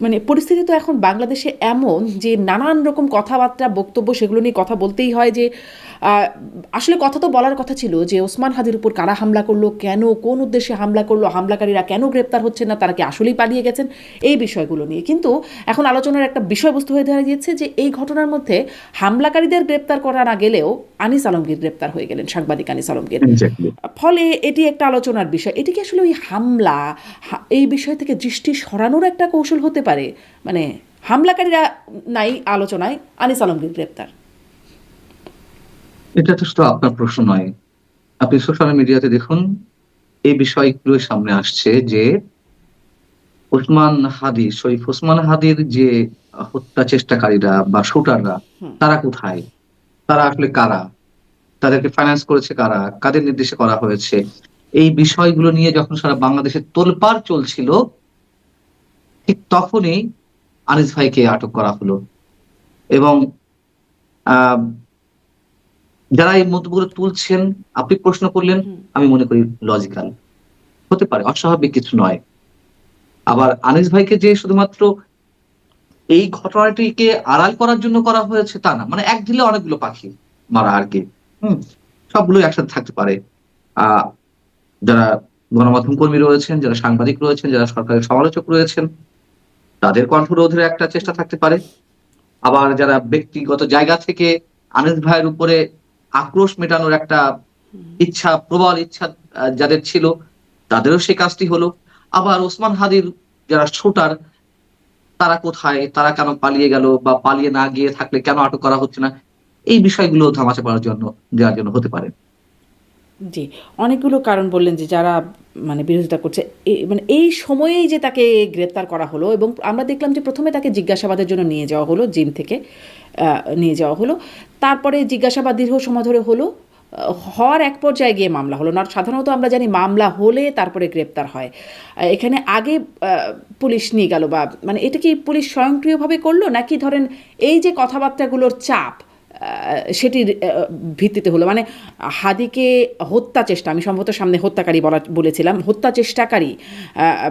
মানে পরিস্থিতি তো এখন বাংলাদেশে এমন যে নানান রকম কথাবার্তা বক্তব্য সেগুলো নিয়ে কথা বলতেই হয় যে আহ, আসলে কথা তো বলার কথা ছিল যে ওসমান হাদির উপর কারা হামলা করলো, কেন, কোন উদ্দেশ্যে হামলা করলো, হামলাকারীরা কেন গ্রেপ্তার হচ্ছেন না, তারা কি আসলেই পালিয়ে গেছেন, এই বিষয়গুলো নিয়ে। কিন্তু এখন আলোচনার একটা বিষয়বস্তু হয়ে দাঁড়িয়েছে যে এই ঘটনার মধ্যে হামলাকারীদের গ্রেপ্তার করা না গেলেও আনিস আলমগীর গ্রেপ্তার হয়ে গেলেন, সাংবাদিক আনিস আলমগীর। এক্স্যাক্টলি। ফলে এটি একটা আলোচনার বিষয়। এটি কি আসলে ওই হামলা, এই বিষয় থেকে দৃষ্টি সরানোর একটা কৌশল হতে পারে? মানে হামলাকারীরা নাই আলোচনায়, আনিস আলমগীর গ্রেপ্তার। এটা তো শুধু আপনার প্রশ্ন নয়, আপনি সোশ্যাল মিডিয়াতে দেখুন, এই বিষয়গুলো সামনে আসছে যে শরীফ ওসমান হাদির যে হত্যা চেষ্টাকারীরা বা শুটাররা, তারা কোথায়, তারা আসলে কারা, তাদেরকে ফাইন্যান্স করেছে কারা, কাদের নির্দেশে করা হয়েছে, এই বিষয়গুলো নিয়ে যখন সারা বাংলাদেশে তোলপাড় চলছিল, ঠিক তখনই আনিস ভাইকে আটক করা হলো। এবং আহ যারা এই মন্তব্যগুলো তুলছেন, আপনি প্রশ্ন করলেন, আমি মনে করি লজিক্যাল হতে পারে, অস্বাভাবিক কিছু নয়। আবার আনিস ভাইকে যে শুধুমাত্র এই ঘটনাটিকে আড়াল করার জন্য করা হয়েছে তা না, মানে এক ঢিলে অনেকগুলো পাখি মারা আর কি। হুম, সবগুলো একসাথে থাকতে পারে। আহ যারা গণমাধ্যম কর্মী রয়েছেন, যারা সাংবাদিক রয়েছেন, যারা সরকারের সমালোচক রয়েছেন, তাদের কণ্ঠরোধের একটা চেষ্টা থাকতে পারে। আবার যারা ব্যক্তিগত জায়গা থেকে আনিস ভাইয়ের উপরে আক্রোশ মেটানোর একটা ইচ্ছা, প্রবল ইচ্ছা যাদের ছিল, তাদেরও সেই কাজটি হলো। আবার ওসমান হাদির যারা শুটার, তারা কোথায়, তারা কেন পালিয়ে গেল, বা পালিয়ে না গিয়ে থাকলে কেন আটক করা হচ্ছে না, এই বিষয়গুলো ধামাচাপা দেওয়ার জন্য হতে পারে। জি, অনেকগুলো কারণ বললেন যে যারা মানে বিরোধিতা করছে, মানে এই সময়েই যে তাকে গ্রেপ্তার করা হলো এবং আমরা দেখলাম যে প্রথমে তাকে জিজ্ঞাসাবাদের জন্য নিয়ে যাওয়া হলো, জিম থেকে নিয়ে যাওয়া হলো। তারপরে জিজ্ঞাসাবাদ দীর্ঘ সময় ধরে হলো, হওয়ার এক পর্যায়ে গিয়ে মামলা হলো না। সাধারণত আমরা জানি মামলা হলে তারপরে গ্রেপ্তার হয়। এখানে আগে পুলিশ নিয়ে গেল, বা মানে এটা কি পুলিশ স্বয়ংক্রিয়ভাবে করলো, নাকি ধরেন এই যে কথাবার্তাগুলোর চাপ সেটির ভিত্তিতে হলো? মানে হাদিকে হত্যা চেষ্টা, আমি সম্ভবত সামনে হত্যাকারী বলেছিলাম, হত্যা চেষ্টাকারী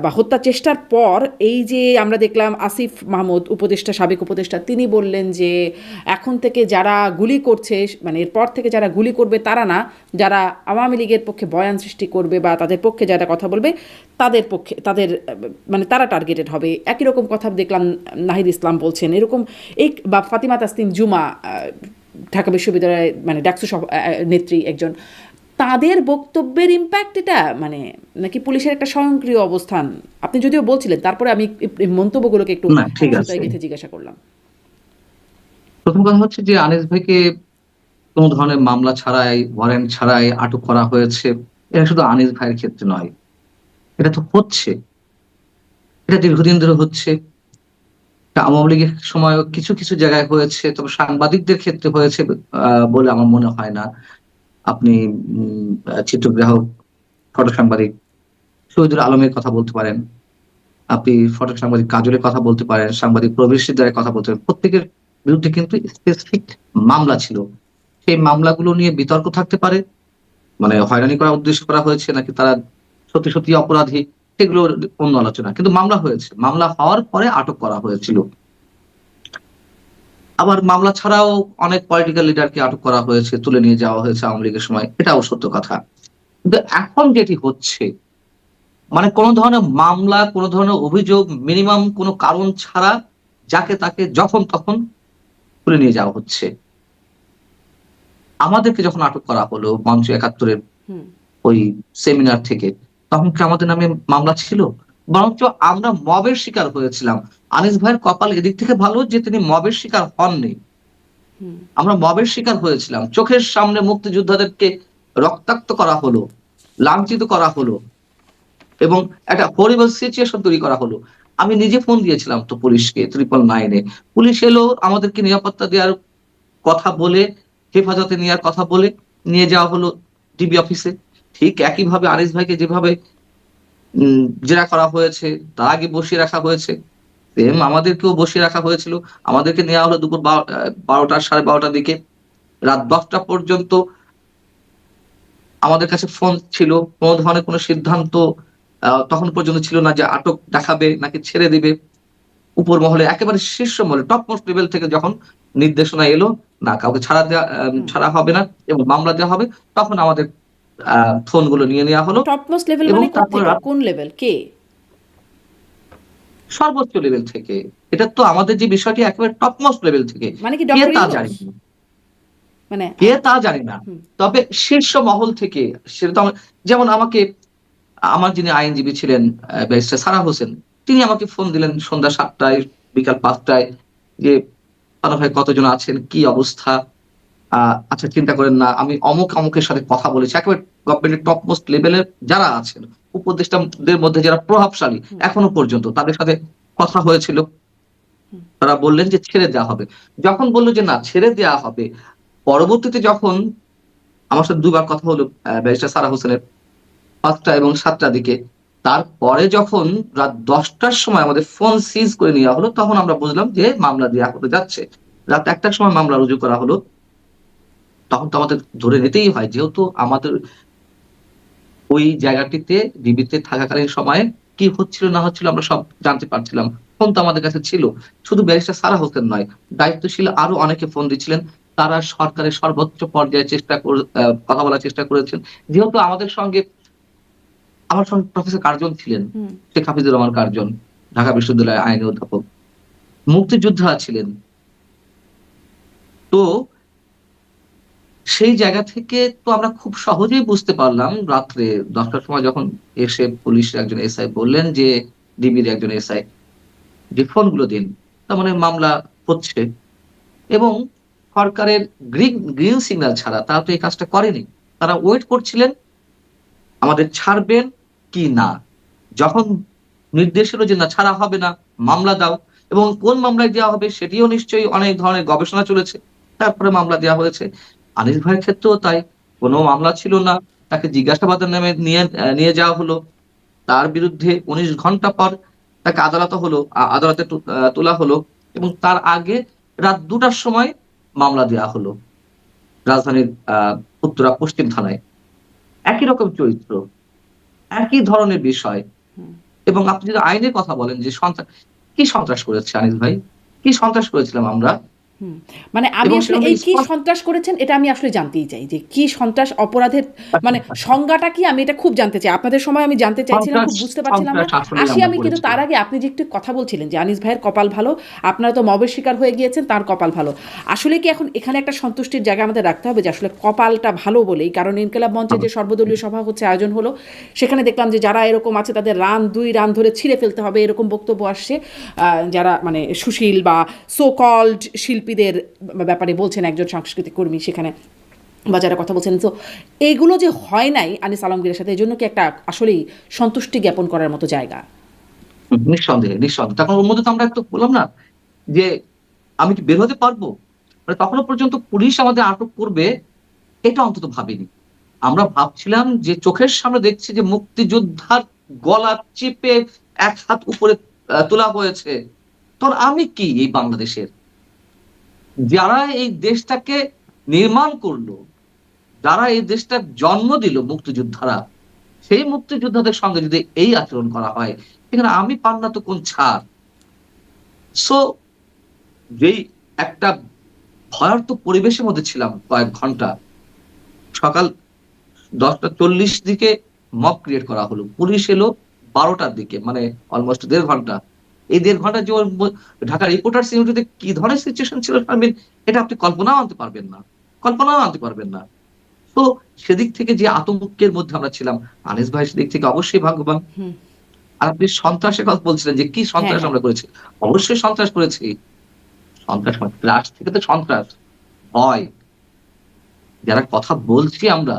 বা হত্যা চেষ্টার পর এই যে আমরা দেখলাম আসিফ মাহমুদ উপদেষ্টা, সাবেক উপদেষ্টা, তিনি বললেন যে এখন থেকে যারা গুলি করছে, মানে এরপর থেকে যারা গুলি করবে তারা না, যারা আওয়ামী লীগের পক্ষে বয়ান সৃষ্টি করবে বা তাদের পক্ষে যারা কথা বলবে তাদের পক্ষে, তাদের মানে তারা টার্গেটেড হবে। একই রকম কথা দেখলাম নাহিদ ইসলাম বলছেন এরকম, এই বা ফাতিমা তাসনিম জুমা, ঢাকা বিশ্ববিদ্যালয়ের মানে ডাকসু নেত্রী একজন, তাদের বক্তব্যের ইম্প্যাক্ট এটা, মানে নাকি পুলিশের একটা স্বয়ংক্রিয় অবস্থান? আপনি যদিও বলছিলেন, তারপরে আমি এই মন্তব্যগুলোকে একটু না, ঠিক সমঝোতায় আছে। গেঁথে জিজ্ঞাসা করলাম। প্রথম কথা হচ্ছে যে আনিস ভাইকে কোন ধরনের মামলা ছাড়াই, ওয়ারেন্ট ছাড়াই আটক করা হয়েছে। এটা শুধু আনিস ভাইয়ের ক্ষেত্রে নয়, এটা তো হচ্ছে, এটা দীর্ঘদিন ধরে হচ্ছে। এটা আওয়ামী লীগের সময় কিছু কিছু জায়গায় হয়েছে, তবে সাংবাদিকদের ক্ষেত্রে হয়েছে বলে আমার মনে হয় না। আপনি চিত্রগ্রাহক, ফটো সাংবাদিক শহীদুল আলমের কথা বলতে পারেন, আপনি ফটো সাংবাদিক কাজলের কথা বলতে পারেন, সাংবাদিক প্রবেশ দ্বারের কথা বলতে পারেন। প্রত্যেকের বিরুদ্ধে কিন্তু স্পেসিফিক মামলা ছিল। সেই মামলাগুলো নিয়ে বিতর্ক থাকতে পারে, মানে হয়রানি করার উদ্দেশ্য করা হয়েছে নাকি তারা সত্যি সত্যি অপরাধী, সেগুলো অন্য আলোচনা। কিন্তু মামলা হয়েছে, মামলা হওয়ার পরে আটক করা হয়েছিল। আবার মামলা ছাড়াও অনেক পলিটিক্যাল লিডারকে আটক করা হয়েছে, তুলে নিয়ে যাওয়া হয়েছে আওয়ামী লীগের সময়, এটাও সত্য কথা। কিন্তু এখন যেটি হচ্ছে, মানে কোন ধরনের মামলা, কোন ধরনের অভিযোগ, মিনিমাম কোন কারণ ছাড়া যাকে তাকে যখন তখন তুলে নিয়ে যাওয়া হচ্ছে। আমাদেরকে যখন আটক করা হলো মঞ্চ ৭১-এর হুম। ওই সেমিনার থেকে, তখন কি আমাদের নামে মামলা ছিল? বরঞ্চ আমরা মবের শিকার হয়েছিলাম। আনিস ভাইয়ের কপাল এদিক থেকে ভালো যে তিনি মবের শিকার হননি। আমরা মবের শিকার হয়েছিলাম। চোখের সামনে মুক্তিযোদ্ধাদেরকে রক্তাক্ত করা হলো, লাঞ্ছিত করা হলো এবং একটা হরিবল সিচুয়েশন তৈরি করা হলো। আমি নিজে ফোন দিয়েছিলাম তো পুলিশকে, 999 এ। পুলিশ এলো, আমাদেরকে নিরাপত্তা দেওয়ার কথা বলে, হেফাজতে নেওয়ার কথা বলে নিয়ে যাওয়া হলো ডিবি অফিসে। ঠিক একইভাবে আনিস ভাইকে যেভাবে জেরা করা হয়েছে, তার আগে বসিয়ে রাখা হয়েছে, সেম আমাদেরকেও বসিয়ে রাখা হয়েছিল। আমাদেরকে নেওয়া হলো দুপুর ১২টা ১২:৩০ দিকে। রাত ১০টা পর্যন্ত আমাদের কাছে ফোন ছিল। কোন ধরনের কোন সিদ্ধান্ত তখন পর্যন্ত ছিল না যে আটক দেখাবে নাকি ছেড়ে দিবে। উপর মহলে একেবারে শীর্ষ মহলে টপ মোস্ট লেভেল থেকে যখন নির্দেশনা এলো না কাউকে ছাড়া হবে না এবং মামলা দেওয়া হবে, তখন আমাদের ফোনগুলো নিয়ে নেওয়া হলো টপ মোস্ট লেভেল এবং মানে তারপরে কোত্থেকে, কোন লেভেল, কে? সর্বোচ্চ লেভেল থেকে। এটা তো আমাদের যে বিষয়টি একেবারে টপ মোস্ট লেভেল থেকে। মানে কি কে ডক্টর তা ইউনূস? জানি না, মানে কে তা জানি না। হুম, তবে শীর্ষ মহল থেকে সেটা তো যেমন আমাকে আমার যিনি আইনজীবী ছিলেন ব্যারিস্টার সারা হোসেন, তিনি আমাকে ফোন দিলেন সন্ধ্যা ৭টায়, বিকাল ৫টায় যে, "পানা ভাই কতজন আছেন? কি অবস্থা? আ আচ্ছা চিন্তা করেন না। আমি অমুকের সাথে কথা বলেছি।" একেবারে গভর্নমেন্টের টপ মোস্ট লেভেলের যারা আছেন, উপদেষ্টাদের মধ্যে যারা প্রভাবশালী হুম, এখনো পর্যন্ত তাদের সাথে কথা হয়েছিল। হুম, তারা বললেন যে ছেড়ে দেওয়া হবে। যখন বলল যে না ছেড়ে দেওয়া হবে, পরবর্তীতে যখন আমার সাথে ২ বার কথা হলো ব্যারিস্টার সারা হোসেনের ৫টা এবং ৭টার দিকে। তারপরে যখন রাত ১০টার সময় আমাদের ফোন সিজ করে নেওয়া হলো, তখন আমরা বুঝলাম যে মামলা দেয়া হতে যাচ্ছে। রাত ১টার সময় মামলা রুজু করা হলো। তখন তো আমাদের ধরে নিতেই হয়। যেহেতু আমাদের ওই জায়গাটিতে ডিবিতে থাকাকালীন সময়ে কি হচ্ছিল না হচ্ছিল আমরা সব জানতে পারছিলাম। ফোন তো আমাদের কাছে ছিল। শুধু ব্যারিস্টার সারা হোসেন নয়, দায়িত্বশীল আরো অনেকে ফোন দিচ্ছিলেন। তারা সরকারের সর্বোচ্চ পর্যায়ে কথা বলার চেষ্টা করেছেন। যেহেতু আমার সঙ্গে প্রফেসর কার্জন ছিলেন। হুম, শেখ হাফিজুর রহমান কার্জন, ঢাকা বিশ্ববিদ্যালয়ের আইনের অধ্যাপক। মুক্তিযোদ্ধা ছিলেন। তো সেই জায়গা থেকে তো আমরা খুব সহজেই বুঝতে পারলাম রাত্রে ১০টার সময় যখন এসে পুলিশের একজন এসআই বললেন যে, ডিবির একজন এসআই যে, "ফোনগুলো দিন।" তার মানে মামলা হচ্ছে এবং সরকারের গ্রিন সিগন্যাল ছাড়া তারা তো এই কাজটা করেনি। তারা ওয়েট করছিলেন আমাদের ছাড়বেন কি না। যখন নির্দেশ এলো যে না ছাড়া হবে না, মামলা দাও এবং কোন মামলায় দেওয়া হবে সেটিও নিশ্চয়ই অনেক ধরনের গবেষণা চলেছে। তারপরে মামলা দেওয়া হয়েছে। আনিস ভাইয়ের ক্ষেত্রেও তাই। কোন মামলা ছিল না। তাকে জিজ্ঞাসাবাদের নামে নিয়ে যাওয়া হলো। তার বিরুদ্ধে ১৯ ঘন্টা পর তাকে আদালতে তোলা হলো এবং তার আগে রাত ২টার সময় মামলা দেওয়া হলো। রাজধানীর উত্তরা পশ্চিম থানায়। একই রকম চরিত্র, একই ধরনের বিষয়। হুম। এবং আপনি যদি আইনের কথা বলেন যে কি সন্ত্রাস করেছে আনিস ভাই? কি সন্ত্রাস করেছিলাম আমরা? হুম। মানে আমি এবং আসলে সেটা এই কি স্পষ্ট সন্ত্রাস করেছেন এটা আমি আসলে জানতেই চাই যে কি সন্ত্রাস অপরাধের মানে সংজ্ঞাটা কি, আমি এটা খুব জানতে চাই। আপনাদের সময় আমি জানতে চাইছিলাম, খুব বুঝতে পারছিলাম না। আসলেই আসি আমরা আমি, কিন্তু তার করেছিলাম। আগে আপনি যে একটু কথা বলছিলেন যে আনিস ভাইয়ের কপাল ভালো, আপনারা তো মবের শিকার হয়ে গিয়েছেন, তার কপাল ভালো। আসলে কি এখন এখানে একটা সন্তুষ্টির জায়গা আমাদের রাখতে হবে যে আসলে কপালটা ভালো বলেই, কারণ ইনকিলাব মঞ্চের যে সর্বদলীয় সভা হচ্ছে, আয়োজন হলো, সেখানে দেখলাম যে যারা এরকম আছে তাদের দুই রান ধরে ছিঁড়ে ফেলতে হবে এরকম বক্তব্য আসছে। যারা মানে সুশীল বা সো কল্ড শিল্পীদের ব্যাপারে বলছেন একজন সাংস্কৃতিক কর্মী সেখানে, বা যারা কথা বলছেন। তো এইগুলো যে হয় নাই আনিস আলমগীরের সাথে, এই জন্য কি একটা আসলেই সন্তুষ্টি জ্ঞাপন করার মতো জায়গা? নিঃসন্দেহে, নিঃসন্দেহে। তখন ওর মধ্যে তো আমরা একটু বললাম না যে, আমি কি বের হতে পারবো? মানে তখনো পর্যন্ত পুলিশ আমাদের আটক করবে এটা অন্তত ভাবিনি। আমরা ভাবছিলাম যে চোখের সামনে দেখছি যে মুক্তিযোদ্ধার গলা চিপে এক হাত উপরে তোলা হয়েছে। তখন আমি কি এই বাংলাদেশের? যারা এই দেশটাকে নির্মাণ করলো, যারা এই দেশটার জন্ম দিল মুক্তিযোদ্ধারা, সেই মুক্তিযোদ্ধাদের সঙ্গে যদি এই আচরণ করা হয়, সেখানে আমি পান্না তো কোন ছাড়? সো যেই একটা ভয়ার্ত পরিবেশের মধ্যে ছিলাম কয়েক ঘন্টা। সকাল ১০টা ৪০ দিকে মব ক্রিয়েট করা হলো। পুলিশ এলো ১২টার দিকে মানে অলমোস্ট ১.৫ ঘন্টা। এই ১.৫ ঘন্টা যে ওর ঢাকা রিপোর্টার্স ইউনিটিতে কি ধরনের সিচুয়েশন ছিল শারমিন, এটা আপনি কল্পনাও আনতে পারবেন না। কল্পনাও আনতে পারবেন না। তো সেদিক থেকে যে আতঙ্কের মধ্যে আমরা ছিলাম, আনিস ভাই সেদিক থেকে অবশ্যই ভাগ্যবান। হুম। আর আপনি সন্ত্রাসের কথা বলছিলেন যে কি হ্যাঁ, সন্ত্রাস হ্যাঁ। আমরা করেছি। অবশ্যই সন্ত্রাস করেছি। সন্ত্রাস মানে রাষ্ট্র থেকে তো সন্ত্রাস, ভয়। যারা কথা বলছি আমরা,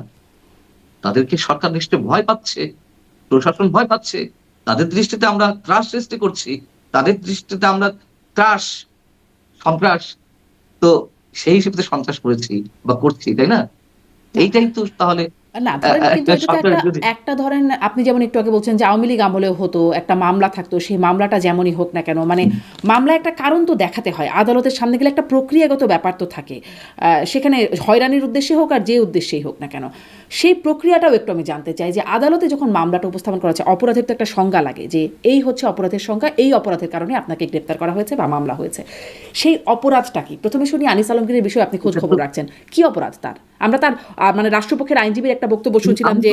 তাদেরকে সরকার নিশ্চয়ই ভয় পাচ্ছে, প্রশাসন ভয় পাচ্ছে। তাদের দৃষ্টিতে আমরা ত্রাস সৃষ্টি করছি। তাদের দৃষ্টিতে আমরা ত্রাস, সন্ত্রাস। তো সেই হিসেবে তো সন্ত্রাস করেছি বা করছি, তাই না? না, এইটাই তো তাহলে না ধরেন, কিন্তু এটা তো একটা ধরেন আপনি যেমন একটু আগে বলছেন যে আওয়ামী লীগ আমলেও হতো, একটা মামলা থাকতো, সেই মামলাটা যেমনই হোক না কেন, মানে মামলা একটা কারণ তো দেখাতে হয়, আদালতের সামনে গেলে একটা প্রক্রিয়াগত ব্যাপার তো থাকে, সেখানে হয়রানির উদ্দেশ্যে হোক আর যে উদ্দেশ্যেই হোক না কেন, সেই প্রক্রিয়াটাও একটু আমি জানতে চাই যে আদালতে যখন মামলাটা উপস্থাপন করা হচ্ছে, অপরাধের তো একটা সংজ্ঞা লাগে যে এই হচ্ছে অপরাধের সংজ্ঞা, এই অপরাধের কারণে আপনাকে গ্রেপ্তার করা হয়েছে বা মামলা হয়েছে, সেই অপরাধটা কি? প্রথমে শুনি আনিস আলমগীরের বিষয়ে আপনি খোঁজ খবর রাখছেন, কি অপরাধ তার? আমরা তার মানে রাষ্ট্রপক্ষের আইনজীবীর একটা বক্তব্য শুনছিলাম যে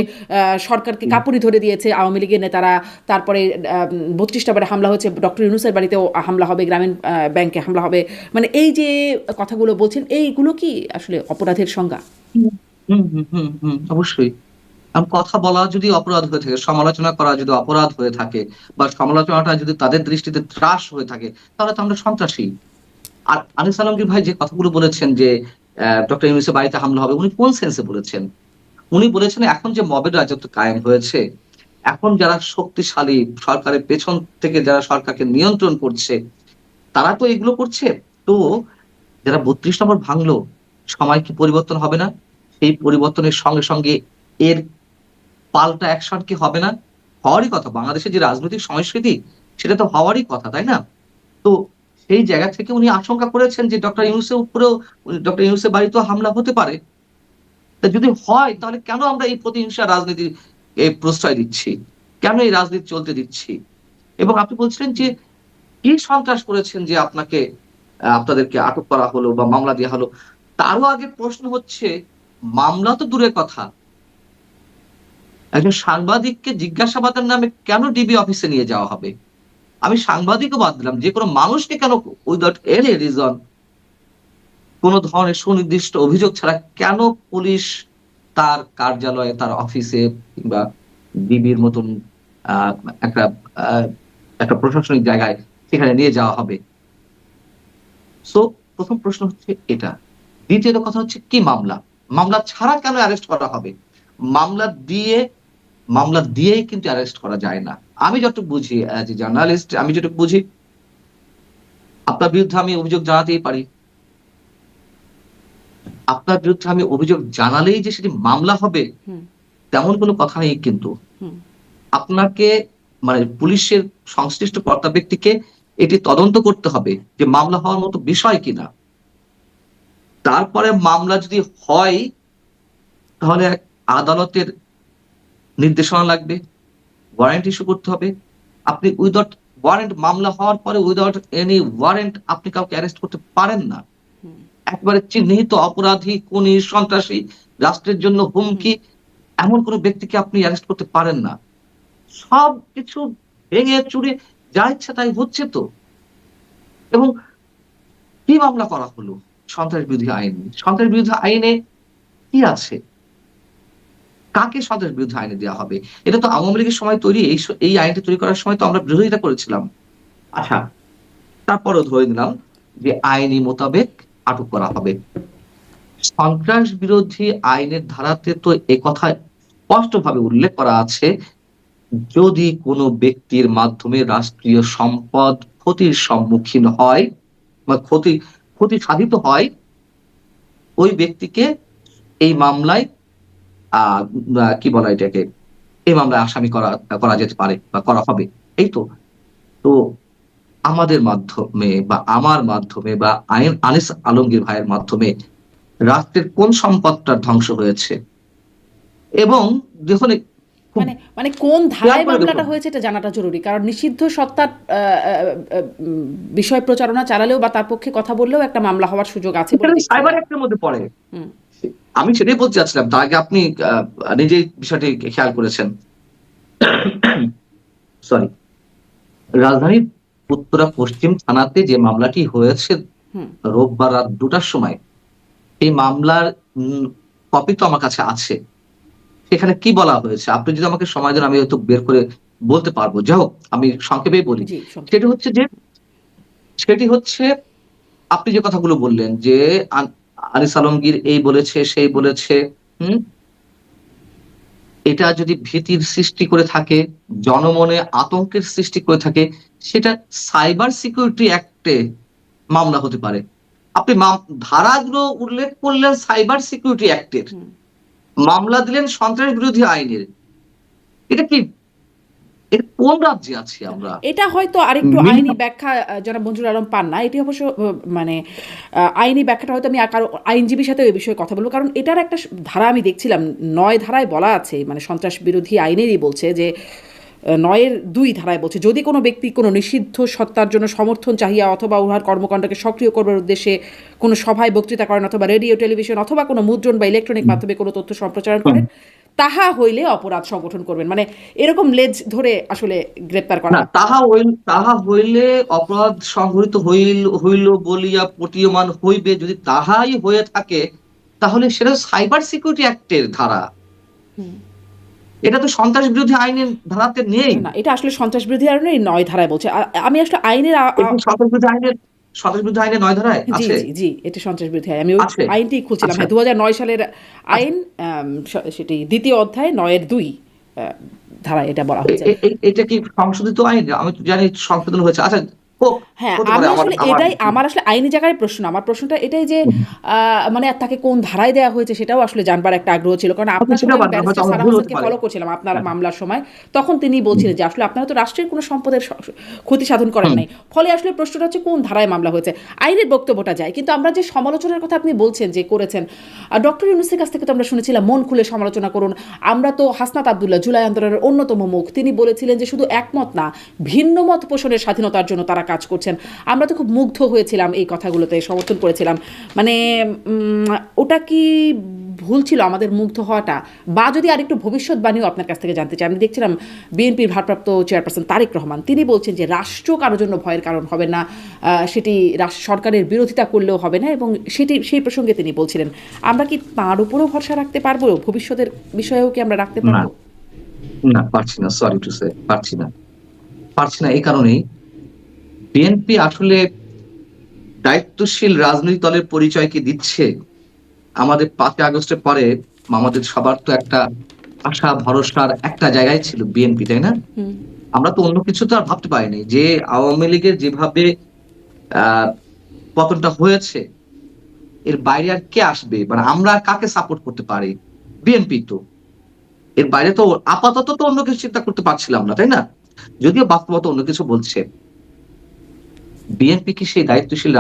সরকারকে কাপুরি ধরে দিয়েছে আওয়ামী লীগের নেতারা, তারপরে 32টা বারে হামলা হয়েছে, ডক্টর ইউনূসের বাড়িতেও হামলা হবে, গ্রামীণ ব্যাংকে হামলা হবে, মানে এই যে কথাগুলো বলছেন, এইগুলো কি আসলে অপরাধের সংজ্ঞা? অবশ্যই। কথা বলা যদি অপরাধ হয়ে থাকে, সমালোচনা করা যদি অপরাধ হয়ে থাকে, বা সমালোচনাটা যদি তাদের দৃষ্টিতে ত্রাস হয়ে থাকে, তাহলে তো আমরা সন্ত্রাসী। আর আনিস আলমগীর ভাই যে কথাগুলো বলেছেন যে ডক্টর ইউনূসের বাড়িতে হামলা হবে, উনি কোন সেন্সে বলেছেন? উনি বলেছেন এখন যে মবের রাজত্ব কায়েম হয়েছে, এখন যারা শক্তিশালী, সরকারের পেছন থেকে যারা সরকারকে নিয়ন্ত্রণ করছে, তারা তো এগুলো করছে। তো যারা 32 নম্বর ভাঙলো, সময় কি পরিবর্তন হবে না? এই পরিবর্তনের সঙ্গে সঙ্গে এর পাল্টা অ্যাকশন কি হবে না? হওয়ারই কথা। বাংলাদেশের যে রাজনৈতিক সংস্কৃতি, সেটা তো হওয়ারই কথা, তাই না? তো সেই জায়গা থেকে উনি আশঙ্কা করেছেন যে ডক্টর ইউনূসের উপরেও, ডক্টর ইউনূসের বাড়িতেও হামলা হতে পারে। তা যদি হয় তাহলে কেন আমরা এই প্রতিহিংসা রাজনীতির প্রশ্রয় দিচ্ছি? কেন এই রাজনীতি চলতে দিচ্ছি? এবং আপনি বলছিলেন যে কি সন্ত্রাস করেছেন যে আপনাদেরকে আটক করা হলো বা মামলা দেয়া হলো। তারও আগে প্রশ্ন হচ্ছে, মামলা তো দূরের কথা, একজন সাংবাদিককে জিজ্ঞাসাবাদের নামে কেন ডিবি অফিসে নিয়ে যাওয়া হবে? আমি সাংবাদিকও বাদ দিলাম, যে কোনো মানুষকে কেন উইদাউট এনি রিজন, কোন ধরনের সুনির্দিষ্ট অভিযোগ ছাড়া কেন পুলিশ তার কার্যালয়ে, তার অফিসে কিংবা ডিবির মতন আহ, একটা আহ, একটা প্রশাসনিক জায়গায় সেখানে নিয়ে যাওয়া হবে? সো প্রথম প্রশ্ন হচ্ছে এটা। দ্বিতীয়ত কথা হচ্ছে কি মামলা? মামলা ছাড়া কেন অ্যারেস্ট করা হবে? মামলা দিয়ে মামলা দিয়েই কিন্তু অ্যারেস্ট করা যায় না। আমি যতটুকু বুঝি, অ্যাজ এ জার্নালিস্ট, আমি যেটুকু বুঝি, আপনার বিরুদ্ধে আমি অভিযোগ জানাতেই পারি। আপনার বিরুদ্ধে আমি অভিযোগ জানালেই যে সেটি মামলা হবে, তেমন কোনো কথা নেই কিন্তু। আপনাকে, মানে পুলিশের সংশ্লিষ্ট কর্তা ব্যক্তিকে এটি তদন্ত করতে হবে যে মামলা হওয়ার মতো বিষয় কিনা। তারপরে মামলা যদি হয়, তাহলে আদালতের নির্দেশনা লাগবে, ওয়ারেন্ট ইস্যু করতে হবে। আপনি উইদাউট ওয়ারেন্ট, মামলা হওয়ার পরে উইদাউট এনি ওয়ারেন্ট আপনি কাউকে অ্যারেস্ট করতে পারেন না। একবারে চিহ্নিত অপরাধী, খুনি, সন্ত্রাসী, রাষ্ট্রের জন্য হুমকি, এমন কোন ব্যক্তিকে আপনি অ্যারেস্ট করতে পারেন না। সবকিছু ভেঙে চুরে যা ইচ্ছা তাই হচ্ছে তো। এবং কি মামলা করা হলো? সন্ত্রাস বিরোধী আইন। সন্ত্রাস বিরোধী আইনে কি আছে? কাকে সন্ত্রাস বিরোধী আইনে দেওয়া হবে? এটা তো আওয়ামী লীগের সময় তৈরি, এই আইনটা তৈরি করার সময় তো আমরা বিরোধিতা করেছিলাম। আচ্ছা, তারপরেও ধরে নিলাম যে আইনি মোতাবেক আটক করা হবে। সন্ত্রাস বিরোধী আইনের ধারাতে তো একথা স্পষ্টভাবে উল্লেখ করা আছে, যদি কোনো ব্যক্তির মাধ্যমে রাষ্ট্রীয় সম্পদ ক্ষতির সম্মুখীন হয় বা ক্ষতি সাধিত হয়, ওই ব্যক্তিকে এই মামলায় কি বলা এটাকে, এই মামলায় আসামি করা করা যেতে পারে বা করা হবে। এই তো। তো আমাদের মাধ্যমে বা আমার মাধ্যমে বা আনিস আলমগীর ভাইয়ের মাধ্যমে রাষ্ট্রের কোন সম্পদটা ধ্বংস হয়েছে? এবং দেখুন, খুব মানে মানে কোন খেয়াল ধারায় করে মামলাটা দেখুন, হয়েছে এটা জানাটা জরুরি, কারণ নিষিদ্ধ সত্তার বিষয় প্রচারণা চালালেও বা তার পক্ষে কথা বললেও একটা মামলা হওয়ার সুযোগ আছে বলে দেখছি সাইবার আমরা। অ্যাক্টের মধ্যে পড়ে। হুম। আমি সেটাই বলতে চাচ্ছিলাম, তার আগে আপনি নিজেই বিষয়টি খেয়াল করেছেন। সরি, রাজধানীর উত্তরা পশ্চিম থানাতে যে মামলাটি হয়েছে হুম। রোববার রাত 2টার সময়, এই মামলার কপি তো আমার কাছে আছে। সেখানে কি বলা হয়েছে, আপনি যদি আমাকে সময় দেন আমি হয়তো বের করে বলতে পারবো। যাই হোক, আমি সংক্ষেপেই বলি। জি, সংক্ষেপে। সেটি হচ্ছে যে সেটি হচ্ছে আপনি যে কথাগুলো বললেন যে আনিস আলমগীর এই বলেছে, সেই বলেছে, হুম, এটা যদি ভীতির সৃষ্টি করে থাকে, জনমনে আতঙ্কের সৃষ্টি করে থাকে, সেটা সাইবার সিকিউরিটি অ্যাক্টে মামলা হতে পারে। আপনি ধারাগুলো উল্লেখ করলেন সাইবার সিকিউরিটি অ্যাক্টের। মামলা দিলেন সন্ত্রাস বিরোধী আইনের। এটা কি, এটা কোন রাজ্যে আছি আমরা? এটা হয়তো আরেকটু আইনি মিনিমাম ব্যাখ্যা জনাব মঞ্জুর আলম পান না। এটি অবশ্য মানে আইনি ব্যাখ্যাটা হয়তো আমি কারো আইনজীবীর সাথে এই বিষয়ে কথা বলবো। কারণ এটার একটা ধারা আমি দেখছিলাম, ৯ ধারায় বলা আছে, মানে সন্ত্রাস বিরোধী আইনেরই বলছে যে ৯-এর ২ ধারায় বলছে, যদি কোনো ব্যক্তি কোনো নিষিদ্ধ সত্তার জন্য সমর্থন চাহিয়া অথবা উহার কর্মকাণ্ডকে সক্রিয় করবার উদ্দেশ্যে কোনো সভায় বক্তৃতা করেন অথবা রেডিও টেলিভিশন অথবা কোনো মুদ্রণ বা ইলেকট্রনিক মাধ্যমে কোনো তথ্য সম্প্রচারণ করেন, তাহা হইলে অপরাধ সংগঠন করবেন। মানে এরকম লেজ ধরে আসলে গ্রেপ্তার করা না, হচ্ছে। তাহা হইলে অপরাধ সংঘটিত হইল বলিয়া প্রতীয়মান হইবে, যদি তাহাই হয়ে থাকে তাহলে সেটা সাইবার সিকিউরিটি অ্যাক্টের ধারা। এটা তো সন্ত্রাস বিরোধী আইনের ধারাতে নেই। না, এটা আসলে সন্ত্রাস বিরোধী আইনের ৯ ধারায় বলছে। আমি আসলে আইনের এটি সন্ত্রাস বিরোধী আইনের ৯ ধারায় জি, আছে? জি, জি, এটা সন্ত্রাস বিরোধী আইন। আমি ওই আছে। আইনটিই খুঁজছিলাম। আচ্ছা, হ্যাঁ, ২০০৯ সালের আচ্ছা। আইন, সেটি ২য় অধ্যায় ৯-এর ২ আ ধারায় এটা বলা হয়েছে। এটা কি সংশোধিত আইন? আমি তো জানি সংশোধন হয়েছে। আচ্ছা, হোক, হ্যাঁ, হতে পারে। আমি আমার আসলে আমার এটাই, আমার আসলে আইনি জায়গায় প্রশ্ন না। আমার প্রশ্নটা এটাই যে আ মানে তাকে কোন ধারায় দেয়া হয়েছে সেটাও আসলে জানবার একটা আগ্রহ ছিল। কারণ আপনি আপনার সেটা সময় আমি পারেন না, হয়তো ব্যারিস্টার আমার সালাম ভুল হতে হোসেনকে পারে। ফলো করছিলাম আপনার হ্যাঁ। মামলার সময়। তখন তিনি হুম, বলছিলেন যে আসলে আপনারা তো রাষ্ট্রের কোনো সম্পদের ক্ষতি সাধন করেন হুম, নাই। ফলে আসলে প্রশ্নটা হচ্ছে কোন ধারায় মামলা হয়েছে। আইনের বক্তব্যটা যায়। কিন্তু আমরা যে সমালোচনার কথা আপনি বলছেন যে করেছেন, ডক্টর ইউনূসের কাছ থেকে তো আমরা শুনেছিলাম মন খুলে সমালোচনা করুন। আমরা তো হাসনাত আব্দুল্লাহ জুলাই আন্দোলনের অন্যতম মুখ। তিনি বলেছিলেন যে শুধু একমত না, ভিন্ন মত পোষণের স্বাধীনতার জন্য তারা কাজ করছেন। আমরা তো খুব মুগ্ধ হয়েছিলাম এই কথাগুলোতে, সমর্থন করেছিলাম। মানে ওটা কি ভুল ছিল আমাদের মুগ্ধ হওয়াটা? বা যদি আরেকটু ভবিষ্যৎবাণীও আপনার কাছ থেকে জানতে চাই। আমি দেখছিলাম বিএনপির ভারপ্রাপ্ত চেয়ারপারসন তারেক রহমান, তিনি বলছেন যে রাষ্ট্র কারোর জন্য ভয়ের কারণ হবে না, সেটি সরকারের বিরোধিতা করলেও হবে না, এবং সেই প্রসঙ্গে তিনি বলছিলেন। আমরা কি তাঁর উপরেও ভরসা রাখতে পারবো? ভবিষ্যতের বিষয়েও কি আমরা রাখতে না, পারবো? না, পারছি না। সরি টু সে, পারছি না। পারছি না এই কারণেই, বিএনপি আসলে দায়িত্বশীল রাজনৈতিক দলের পরিচয় কি দিচ্ছে? আমাদের ৫ই আগস্টের পরে আমাদের সবার তো একটা আশা ভরসার একটা জায়গায় ছিল বিএনপি, তাই না? হুম, আমরা তো অন্য কিছু তো আর ভাবতে পারিনি যে আওয়ামী লীগের যেভাবে আহ পতনটা হয়েছে, এর বাইরে আর কে আসবে? মানে আমরা আর কাকে সাপোর্ট করতে পারি? বিএনপি তো। এর বাইরে তো আপাতত তো অন্য কিছু চিন্তা করতে পারছিলাম না, তাই না? যদিও বাস্তবতা অন্য কিছু বলছে। বিএনপি কি সেই দায়িত্বশীল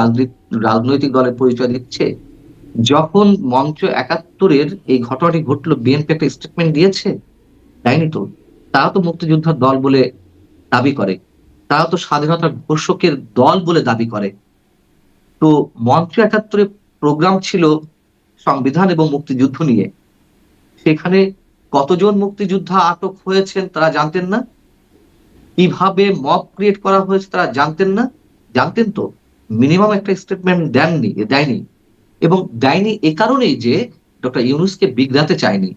রাজনৈতিক দলের পরিচয় দিচ্ছে? যখন মঞ্চ ৭১ এর এই ঘটনাটি ঘটলো, বিএনপি একটা স্টেটমেন্ট দিয়েছে? দেয়নি তো। তারা তো মুক্তিযোদ্ধার দল বলে দাবি করে। তারা তো স্বাধীনতার ঘোষকের দল বলে দাবি করে। তো মঞ্চ ৭১ এ প্রোগ্রাম ছিল সংবিধান এবং মুক্তিযুদ্ধ নিয়ে। সেখানে কতজন মুক্তিযোদ্ধা আটক হয়েছেন তারা জানতেন না? কিভাবে মব ক্রিয়েট করা হয়েছে তারা জানতেন না? জানতেন তো। মিনিমাম একটা স্টেটমেন্ট দেয়নি। এবং দেয়নি এ কারণেই যে ডক্টর ইউনূসকে বিগড়াতে চায়নি।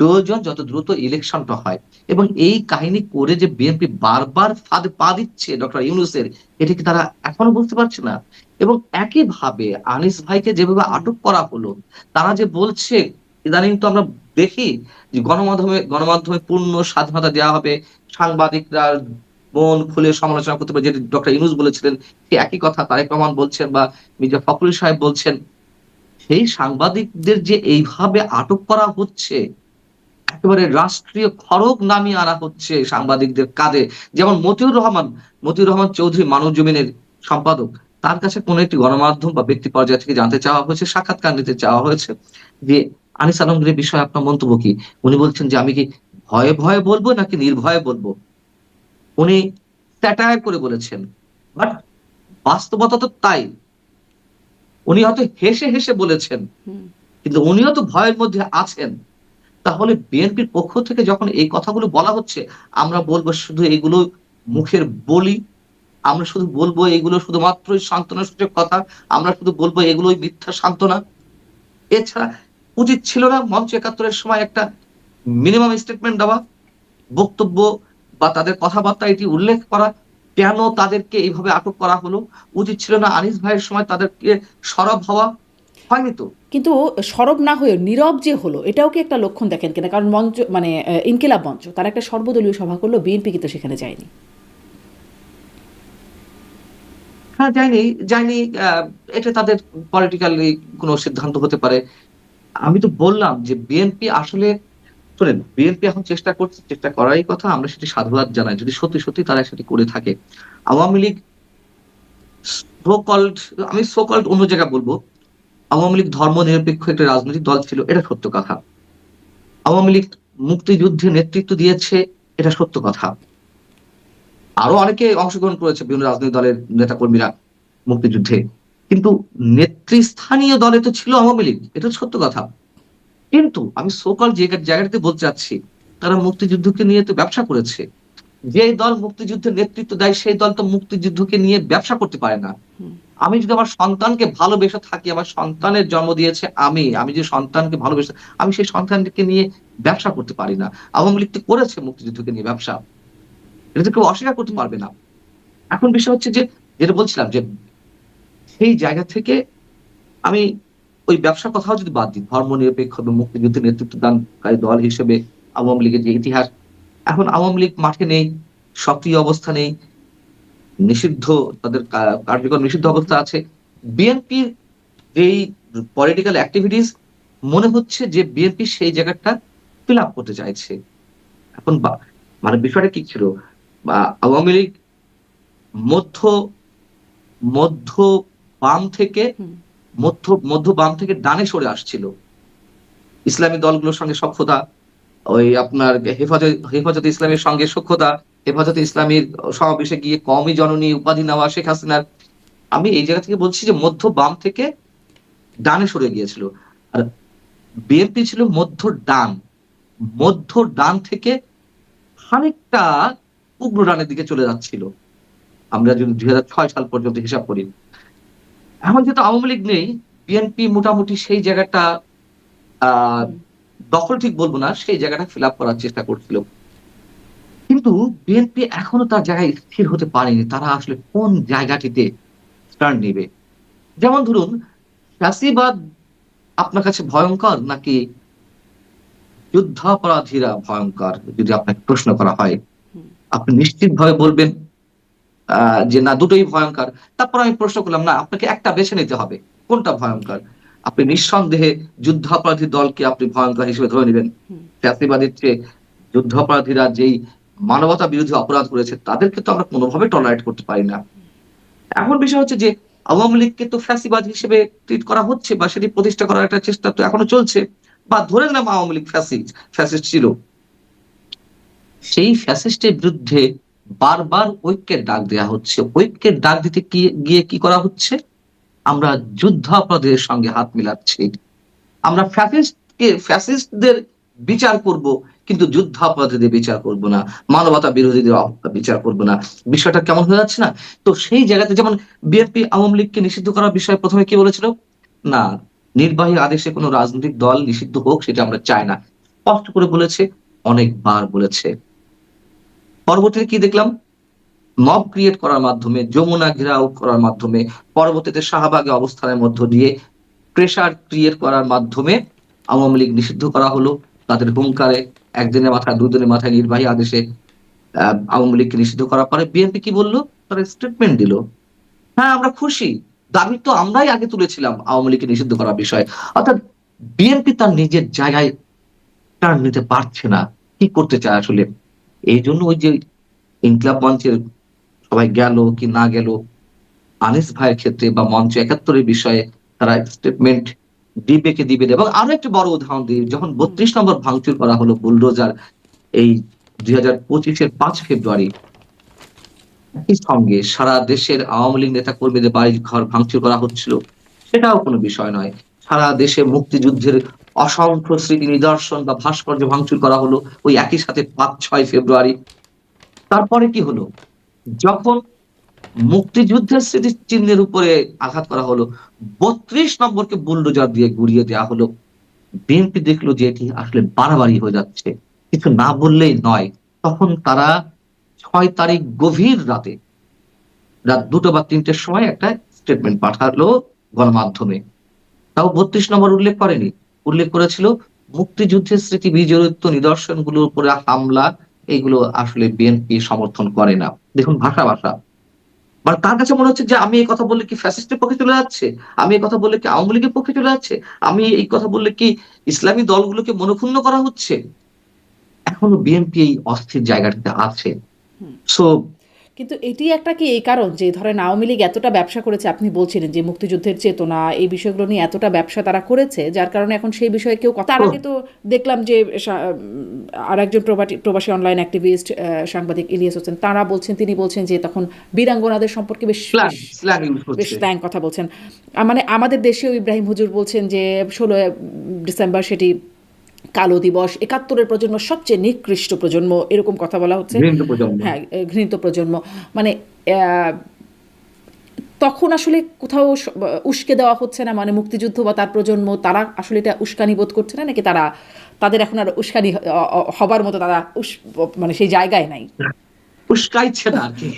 প্রয়োজন যত দ্রুত ইলেকশনটা হয়। এবং এই কাহিনী করে যে বিএনপি বারবার ফাঁদে পা দিচ্ছে ডক্টর ইউনূসের, এটা কি তারা এখনো বুঝতে পারছে না? এবং একইভাবে আনিস ভাইকে যেভাবে আটক করা হলো, তারা যে বলছে, ইদানিং তো আমরা দেখি যে গণমাধ্যমে পূর্ণ স্বাধীনতা দেওয়া হবে। সাংবাদিকরা মন খুলে সমালোচনা করতে পারে, যেটি ডক্টর ইউনূস বলেছিলেন, সেই একই কথা তারেক রহমান বলছেন বা মির্জা ফখরুল সাহেব বলছেন। সেই সাংবাদিকদের যে এইভাবে আটক করা হচ্ছে, একেবারে রাষ্ট্রীয় খড়গ নামিয়ে আনা হচ্ছে সাংবাদিকদের কাঁধে। যেমন মতিউর রহমান চৌধুরী মানবজমিনের সম্পাদক। তার কাছে কোন একটি গণমাধ্যম বা ব্যক্তি পর্যায় থেকে জানতে চাওয়া হয়েছে, সাক্ষাৎকার নিতে চাওয়া হয়েছে যে আনিস আলমগীরের বিষয়ে আপনার মন্তব্য কি? উনি বলছেন যে আমি কি ভয়ে, ভয়ে বলব নাকি নির্ভয়ে বলব? উনি স্যাটায়ার করে বলেছেন। বাট বাস্তবতা তো তাই। উনি হয়তো হেসে, হেসে বলেছেন। হুম। কিন্তু উনিও তো ভয়ের মধ্যে আছেন। তাহলে বিএনপির পক্ষ থেকে যখন এই কথাগুলো বলা হচ্ছে, আমরা বলব শুধু এগুলো মুখের বুলি। আমরা শুধু বলব এগুলো শুধুমাত্রই সান্ত্বনাসূচক কথা। আমরা শুধু বলব এগুলোই মিথ্যা সান্ত্বনা। এছাড়া উচিত ছিল না মঞ্চ ৭১ এর সময় একটা মিনিমাম স্টেটমেন্ট দেওয়া, বক্তব্য বা তাদের কথাবার্তা এটি উল্লেখ করা? কেন তাদেরকে এইভাবে আটক করা হলো? উচিত ছিল না আনিস ভাইয়ের সময় তাদেরকে সরব হওয়া? হয়নি তো। কিন্তু সরব না হয়েও নীরব যে হলো, এটাও কি একটা লক্ষণ দেখেন কিনা? কারণ মঞ্চ মানে ইনকিলাব মঞ্চ তারা একটা সর্বদলীয় সভা করলো, বিএনপি কিন্তু সেখানে যায়নি। হ্যাঁ, যায়নি। আ এটা তাদের পলিটিক্যালি কোন সিদ্ধান্ত হতে পারে। আমি তো বললাম যে বিএনপি আসলে শোনেন, বিএনপি এখন চেষ্টা করছে, চেষ্টা করারই কথা। আমরা সেটি সাধুবাদ জানাই। যদি সত্যি, সত্যি তারা সেটি করে থাকে। আওয়ামী লীগ সো কল্ড, আমি সো কল্ড অন্য জায়গায় বলব। আওয়ামী লীগ ধর্মনিরপেক্ষ একটা রাজনৈতিক দল ছিল, এটা সত্য কথা। আওয়ামী লীগ মুক্তিযুদ্ধে নেতৃত্ব দিয়েছে, এটা সত্য কথা। আরো অনেকে অংশগ্রহণ করেছে বিভিন্ন রাজনৈতিক দলের নেতাকর্মীরা মুক্তিযুদ্ধে। কিন্তু নেতৃস্থানীয় দলে তো ছিল আওয়ামী লীগ, এটা সত্য কথা। কিন্তু আমি সো কল্ড যে জায়গাটাতে বলতে চাচ্ছি, তারা মুক্তিযুদ্ধকে নিয়ে তো ব্যবসা করেছে। যে দল মুক্তিযুদ্ধের নেতৃত্ব দেয় সেই দল তো মুক্তিযুদ্ধকে নিয়ে ব্যবসা করতে পারে না। হুম, আমি যদি আমার সন্তানকে ভালোবেসে থাকি, আমার সন্তানের জন্ম দিয়েছে আমি যে সন্তানকে ভালোবেসে, আমি সেই সন্তানকে নিয়ে ব্যবসা করতে পারি না। আওয়ামী লীগ তো করেছে মুক্তিযুদ্ধকে নিয়ে ব্যবসা। এটা তো কেউ অস্বীকার করতে হুম, পারবে না। এখন বিষয় হচ্ছে যে, যেটা বলছিলাম যে সেই জায়গা থেকে আমি ওই ব্যবসার কথাও যদি বাদ দিই, ধর্মনিরপেক্ষ এবং মুক্তিযুদ্ধের নেতৃত্ব দানকারী দল হিসেবে আওয়ামী লীগের যে ইতিহাস, এখন আওয়ামী লীগ মাঠে নেই, সক্রিয় অবস্থা নেই, নিষিদ্ধ, তাদের কার্যকর নিষিদ্ধ হুম, অবস্থা হুম, আছে। বিএনপির যেই পলিটিক্যাল এক্টিভিটিস, মনে হচ্ছে যে বিএনপি সেই জায়গাটা ফিল আপ করতে চাইছে। এখন মানে বিষয়টা কি ছিল? বা আওয়ামী লীগ মধ্য মধ্য বাম থেকে হুম, মধ্য বাম থেকে ডানে সরে আসছিল। ইসলামী দলগুলোর সঙ্গে সখ্যতা, ওই আপনার হেফাজতে ইসলামের সঙ্গে সখ্যতা, হেফাজতে ইসলামীর সমাবেশে গিয়ে কওমি জননী উপাধি নেওয়া শেখ হাসিনার। আমি এই জায়গা থেকে বলছি যে মধ্য বাম থেকে ডানে সরে গিয়েছিল। আর বিএনপি ছিল মধ্য ডান। মধ্য ডান থেকে খানিকটা উগ্র ডানের দিকে চলে যাচ্ছিল। আমরা যদি ২০০৬ সাল পর্যন্ত হিসাব করি। এখন যেহেতু আওয়ামী লীগ নেই, বিএনপি মোটামুটি সেই জায়গাটা আ হুম, দখল ঠিক বলব না, সেই জায়গাটা ফিল আপ করার চেষ্টা করছিল। কিন্তু বিএনপি এখনো তার জায়গায় স্থির হতে পারেনি। তারা আসলে কোন জায়গাটিতে স্ট্যান্ড নিবে। যেমন ধরুন, ফ্যাসিবাদ আপনার কাছে ভয়ংকর নাকি যুদ্ধাপরাধীরা ভয়ংকর? যদি আপনাকে প্রশ্ন করা হয়, হুম, আপনি নিশ্চিতভাবে বলবেন আ যে না, দুটোই ভয়ংকর। তারপর আমি প্রশ্ন করলাম, না আপনাকে একটা বেছে নিতে হবে। কোনটা ভয়ংকর? আপনি নিঃসন্দেহে যুদ্ধাপরাধী দলকে আপনি ভয়ংকর হিসেবে ধরে নিবেন। হুম, ফ্যাসিবাদের চেয়ে যুদ্ধাপরাধীরা যেই মানবতা বিরোধী অপরাধ করেছে তাদেরকে তো আমরা কোনভাবে টলারেট করতে পারি না। এখন বিষয় হচ্ছে যে আওয়ামী লীগকে তো ফ্যাসিবাদ হিসেবে ট্রিট করা হচ্ছে বা সেটি প্রতিষ্ঠা করার একটা চেষ্টা তো এখনো চলছে। বা ধরে নিলাম আওয়ামী লীগ ফ্যাসিস্ট ছিল। সেই ফ্যাসিস্টের বিরুদ্ধে বারবার ঐক্যের ডাক দেয়া হচ্ছে। ঐক্যের ডাক দিতে গিয়ে কি করা হচ্ছে? আমরা যুদ্ধাপরাধীদের সঙ্গে হাত মিলাচ্ছি। আমরা ফ্যাসিস্টদের বিচার করব, কিন্তু যুদ্ধাপরাধীদের বিচার করব না। মানবতা বিরোধীদের বিচার করব না। বিষয়টা কেমন হয়ে যাচ্ছে না? তো সেই জায়গাতে যেমন বিএনপি আওয়ামী লীগকে নিষিদ্ধ করার বিষয়ে ১ম এ কি বলেছিল? না, নির্বাহী আদেশে কোন রাজনৈতিক দল নিষিদ্ধ হোক সেটা আমরা চাই না। স্পষ্ট করে বলেছে, অনেকবার বলেছে। পরবর্তীতে কি দেখলাম? মব ক্রিয়েট করার মাধ্যমে, যমুনা ঘেরাও করার মাধ্যমে, পরবর্তীতে শাহবাগে অবস্থানের মধ্য দিয়ে প্রেশার ক্রিয়েট করার মাধ্যমে আওয়ামী লীগ নিষিদ্ধ করা হলো। তাদের হুঙ্কারে ১ দিনের মাথায় ২ দিনের মাথায় নির্বাহী আদেশে আ আওয়ামী লীগকে নিষিদ্ধ করার পরে বিএনপি কি বলল? তারা স্টেটমেন্ট দিল। হ্যাঁ, আমরা খুশি। দাবি তো আমরাই আগে তুলেছিলাম আওয়ামী লীগকে নিষিদ্ধ করার বিষয়ে। অর্থাৎ বিএনপি তার নিজের জায়গায় টার্ন নিতে পারছে না। কি করতে চায় আসলে? এইজন্য ওই যে ইনকিলাব মঞ্চের সবাই গেল কি না গেল, আনিস ভাইয়ের ক্ষেত্রে বা মঞ্চ ৭১ এর বিষয়ে তারা স্টেটমেন্ট দিবে কি দিবে না। এবং আরো একটা বড় উদাহরণ দিই, যখন হুম, ৩২ নম্বর ভাঙচুর করা হলো বুলডোজার, এই ২০২৫ এর ৫ ফেব্রুয়ারি, একই সঙ্গে সারা দেশের আওয়ামী লীগ নেতাকর্মীদের বাড়িঘর ভাঙচুর করা হচ্ছিল। সেটাও কোনো বিষয় নয়। সারা দেশে মুক্তিযুদ্ধের অসংখ্য স্মৃতি নিদর্শন বা ভাস্কর্য ভাঙচুর করা হলো ওই একই সাথে ৫-৬ ফেব্রুয়ারি। তারপরে কি হলো? যখন মুক্তিযুদ্ধের স্মৃতিচিহ্নের উপরে আঘাত করা হলো, ৩২ নম্বরকে বুলডোজার দিয়ে গুড়িয়ে দেয়া হলো। বিএনপি দেখলো যে এটি আসলে বাড়াবাড়ি হয়ে যাচ্ছে। কিছু না বললেই নয়। তখন তারা ৬ তারিখ গভীর রাতে, রাত ২টা বা ৩টের সময় একটা স্টেটমেন্ট পাঠালো গণমাধ্যমে। তাও ৩২ নম্বর উল্লেখ করেনি। উল্লেখ করেছিল মুক্তিযুদ্ধের স্মৃতি বিজড়িত নিদর্শনগুলোর উপরে হামলা, এগুলো আসলে বিএনপি সমর্থন করে না। দেখুন ভাষা। মানে তার কাছে মনে হচ্ছে যে আমি এই কথা বললে কি ফ্যাসিস্টের পক্ষে চলে যাচ্ছে, আমি এই কথা বললে কি আওয়ামী লীগের পক্ষে চলে যাচ্ছে, আমি এই কথা বললে কি ইসলামী দলগুলোকে মনক্ষুণ্ণ করা হচ্ছে। এখনো বিএনপি এই অস্থির জায়গাটাতে আছে। সো কিন্তু এটি একটা কি এই কারণ যে ধরেন আওয়ামী লীগ এতটা ব্যবসা করেছে, আপনি বলছিলেন যে মুক্তিযুদ্ধের চেতনা এই বিষয়গুলো নিয়ে এতটা ব্যবসা তারা করেছে, যার কারণে এখন সেই বিষয়ে কেউ কথা, তার আগে তো দেখলাম যে আর একজন প্রবাসী অনলাইন অ্যাক্টিভিস্ট সাংবাদিক ইলিয়াস হোসেন তারা বলছেন, তিনি বলছেন যে তখন বীরাঙ্গনাদের সম্পর্কে বেশ স্ল্যাং বেশ স্ল্যাং ইউজ বেশ হচ্ছে। স্ল্যাং কথা বলছেন। মানে আমাদের দেশেও ইব্রাহিম হুজুর বলছেন যে 16 ডিসেম্বর সেটি কালো দিবস, 71-এর প্রজন্ম সবচেয়ে নিকৃষ্ট প্রজন্ম, এরকম কথা বলা হচ্ছে। ঘৃণিত প্রজন্ম। হ্যাঁ, ঘৃণিত প্রজন্ম। মানে তখন আসলে কোথাও উস্কে দেওয়া হচ্ছে না, মানে মুক্তিযুদ্ধ বা তার প্রজন্ম তারা আসলে এটা উস্কানি বোধ করছে না, নাকি তারা তাদের এখন আর উস্কানি হবার মতো তারা মানে সেই জায়গায় নাই? উস্কাইছে না আর কি।